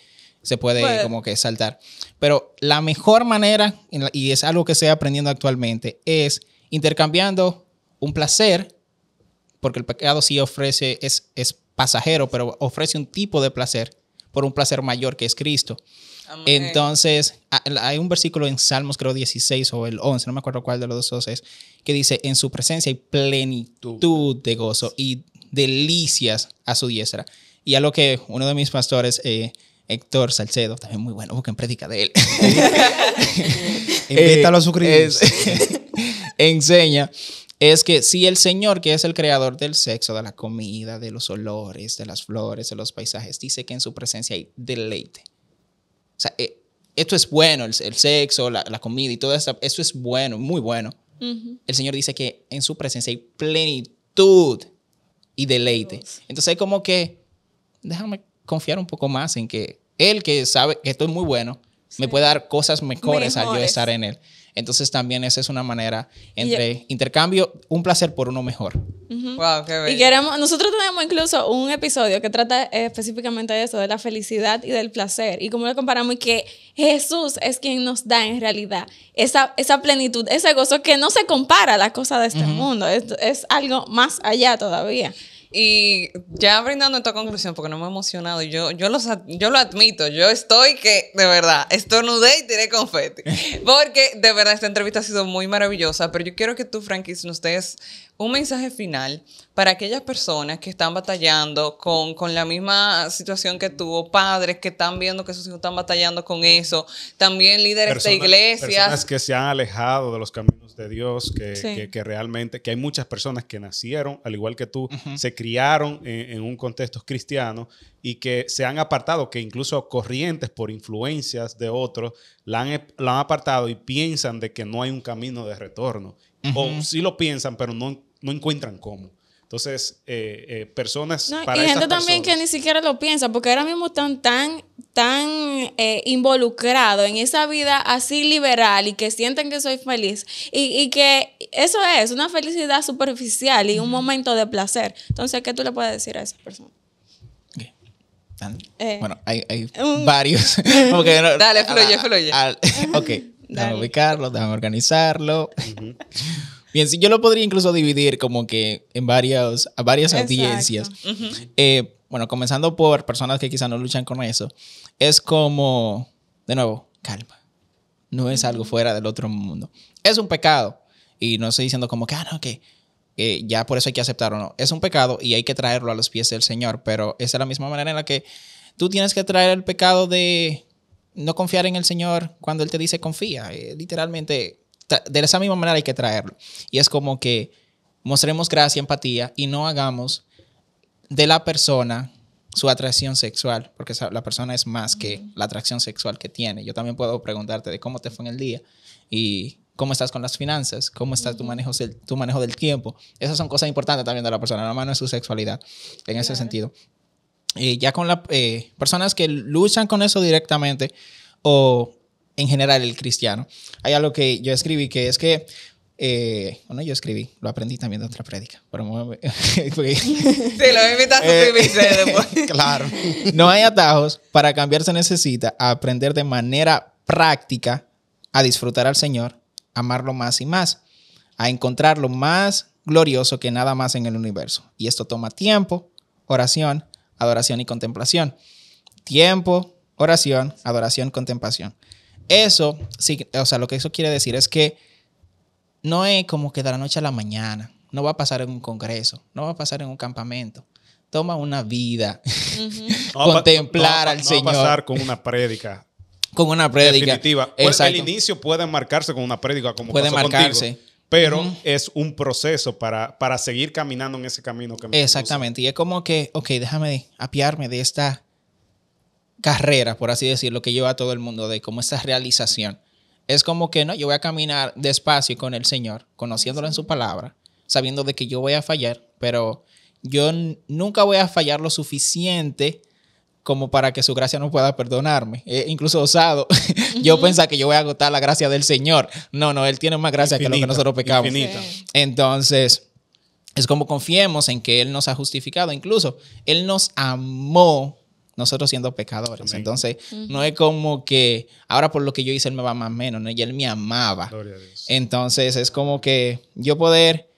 como que saltar. Pero la mejor manera, y es algo que estoy aprendiendo actualmente, es intercambiando un placer, porque el pecado sí ofrece, es pasajero, pero ofrece un tipo de placer por un placer mayor que es Cristo. Amén. Entonces, hay un versículo en Salmos, creo 16 o el 11, no me acuerdo cuál de los dos es, que dice, en su presencia hay plenitud de gozo y delicias a su diestra. Y a lo que uno de mis pastores, Héctor Salcedo, también muy bueno, busquen prédica de él. Invítalo a suscribirse. Enseña, es que si el Señor, que es el creador del sexo, de la comida, de los olores, de las flores, de los paisajes, dice que en su presencia hay deleite. O sea, esto es bueno, el sexo, la comida y todo eso, eso es bueno, muy bueno. El Señor dice que en su presencia hay plenitud y deleite. Entonces hay como que, déjame confiar un poco más en que Él, que sabe que esto es muy bueno, me puede dar cosas mejores al yo estar en Él. Entonces también esa es una manera entre intercambio, un placer por uno mejor. Wow, qué bello. Y nosotros tenemos incluso un episodio que trata específicamente de eso, de la felicidad y del placer. Y como lo comparamos, y que Jesús es quien nos da en realidad esa plenitud, ese gozo que no se compara a la cosa de este mundo. Es algo más allá todavía. Y ya brindando esta conclusión, porque no me he emocionado, yo lo admito, yo estoy que, de verdad, estornudé y tiré confeti. Porque, de verdad, esta entrevista ha sido muy maravillosa, pero yo quiero que tú, Frankie, nos des un mensaje final para aquellas personas que están batallando con la misma situación que tú, padres que están viendo que sus hijos están batallando con eso, también líderes de iglesias. Personas que se han alejado de los caminos de Dios, que realmente, que hay muchas personas que nacieron, al igual que tú, se criaron en un contexto cristiano y que se han apartado, que incluso corrientes por influencias de otros la han apartado y piensan de que no hay un camino de retorno. O sí lo piensan, pero no encuentran cómo. Entonces, personas para y esas gente también que personas, ni siquiera lo piensa, porque ahora mismo están tan involucrados en esa vida así liberal y que sienten que soy feliz y que eso es una felicidad superficial y un momento de placer. Entonces, ¿qué tú le puedes decir a esas personas? Bueno, hay varios. Dale, fluye. Ok, déjame ubicarlo, déjame organizarlo. Bien, sí, yo lo podría incluso dividir como que en varias audiencias. Bueno, comenzando por personas que quizás no luchan con eso. Es como, de nuevo, calma. No es algo fuera del otro mundo. Es un pecado. Y no estoy diciendo como que, no, que ya por eso hay que aceptarlo. No, es un pecado y hay que traerlo a los pies del Señor. Pero esa es la misma manera en la que tú tienes que traer el pecado de no confiar en el Señor cuando Él te dice confía. Literalmente, de esa misma manera hay que traerlo. Y es como que mostremos gracia, empatía y no hagamos de la persona su atracción sexual, porque la persona es más que la atracción sexual que tiene. Yo también puedo preguntarte de cómo te fue en el día y cómo estás con las finanzas, cómo está tu manejo del tiempo. Esas son cosas importantes también de la persona, no es su sexualidad en ese sentido. Ya con las personas que luchan con eso directamente o en general el cristiano, hay algo que yo escribí que es que yo escribí, lo aprendí también de otra prédica. Pero sí, lo invitaste a suscribirse después. Claro. No hay atajos. Para cambiar se necesita aprender de manera práctica a disfrutar al Señor, amarlo más y más, a encontrar lo más glorioso que nada más en el universo. Y esto toma tiempo, oración, adoración y contemplación. Tiempo, oración, adoración, contemplación. Eso, sí, o sea, lo que eso quiere decir es que no es como que de la noche a la mañana. No va a pasar en un congreso. No va a pasar en un campamento. Toma una vida. Contemplar al Señor. No va a pasar con una prédica. Con una prédica. Definitiva. El inicio puede marcarse con una prédica como puede pasó marcarse. Contigo, pero es un proceso para seguir caminando en ese camino que me exactamente. Y es como que, déjame apiarme de esta carrera, por así decirlo, que lleva a todo el mundo, de como esta realización. Es como que, no, yo voy a caminar despacio con el Señor, conociéndolo en su palabra, sabiendo de que yo voy a fallar, pero yo nunca voy a fallar lo suficiente como para que su gracia no pueda perdonarme. Incluso osado. Yo pensaba que yo voy a agotar la gracia del Señor. No, Él tiene más gracia que lo que nosotros pecamos. Sí. Entonces, es como confiemos en que Él nos ha justificado. Incluso, Él nos amó nosotros siendo pecadores. Amén. Entonces, no es como que ahora por lo que yo hice Él me va más o menos, ¿no? Y Él me amaba. Gloria a Dios. Entonces, es como que yo poder,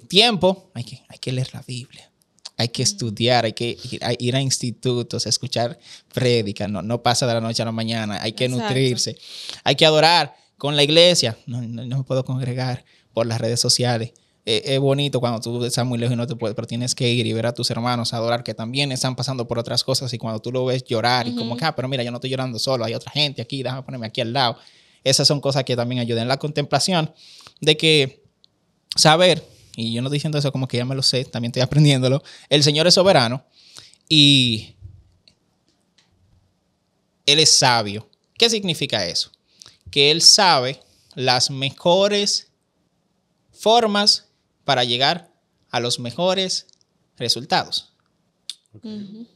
tiempo, hay que leer la Biblia. Hay que estudiar, hay que ir a institutos, escuchar prédicas. No pasa de la noche a la mañana. Hay que nutrirse. Hay que adorar con la iglesia. No me puedo congregar por las redes sociales. Es bonito cuando tú estás muy lejos y no te puedes, pero tienes que ir y ver a tus hermanos adorar que también están pasando por otras cosas y cuando tú lo ves llorar y como que, pero mira, yo no estoy llorando solo, hay otra gente aquí, déjame ponerme aquí al lado. Esas son cosas que también ayudan. La contemplación de que saber, y yo no estoy diciendo eso como que ya me lo sé, también estoy aprendiéndolo, el Señor es soberano y Él es sabio. ¿Qué significa eso? Que Él sabe las mejores formas para llegar a los mejores resultados.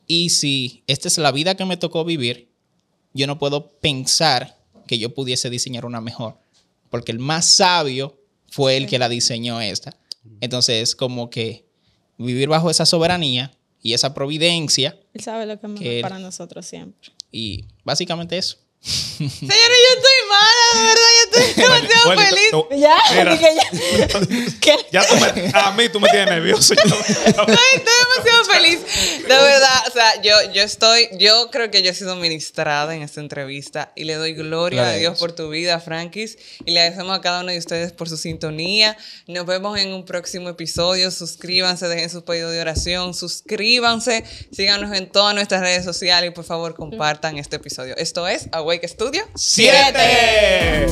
Y si esta es la vida que me tocó vivir, yo no puedo pensar que yo pudiese diseñar una mejor, porque el más sabio fue el que la diseñó esta. Entonces, como que vivir bajo esa soberanía y esa providencia. Él sabe lo que es mejor para nosotros siempre. Y básicamente eso. Señores, yo estoy mala, de verdad, yo estoy demasiado feliz. Ya, Mira. dije ya. ¿Qué? Ya a mí tú me tienes nervioso. Estoy demasiado feliz. De verdad, o sea, yo creo que yo he sido ministrada en esta entrevista y le doy gloria a Dios por tu vida, Frankis, y le agradecemos a cada uno de ustedes por su sintonía. Nos vemos en un próximo episodio. Suscríbanse, dejen su pedido de oración, suscríbanse, síganos en todas nuestras redes sociales y por favor compartan este episodio. Esto es Awake Studio 7.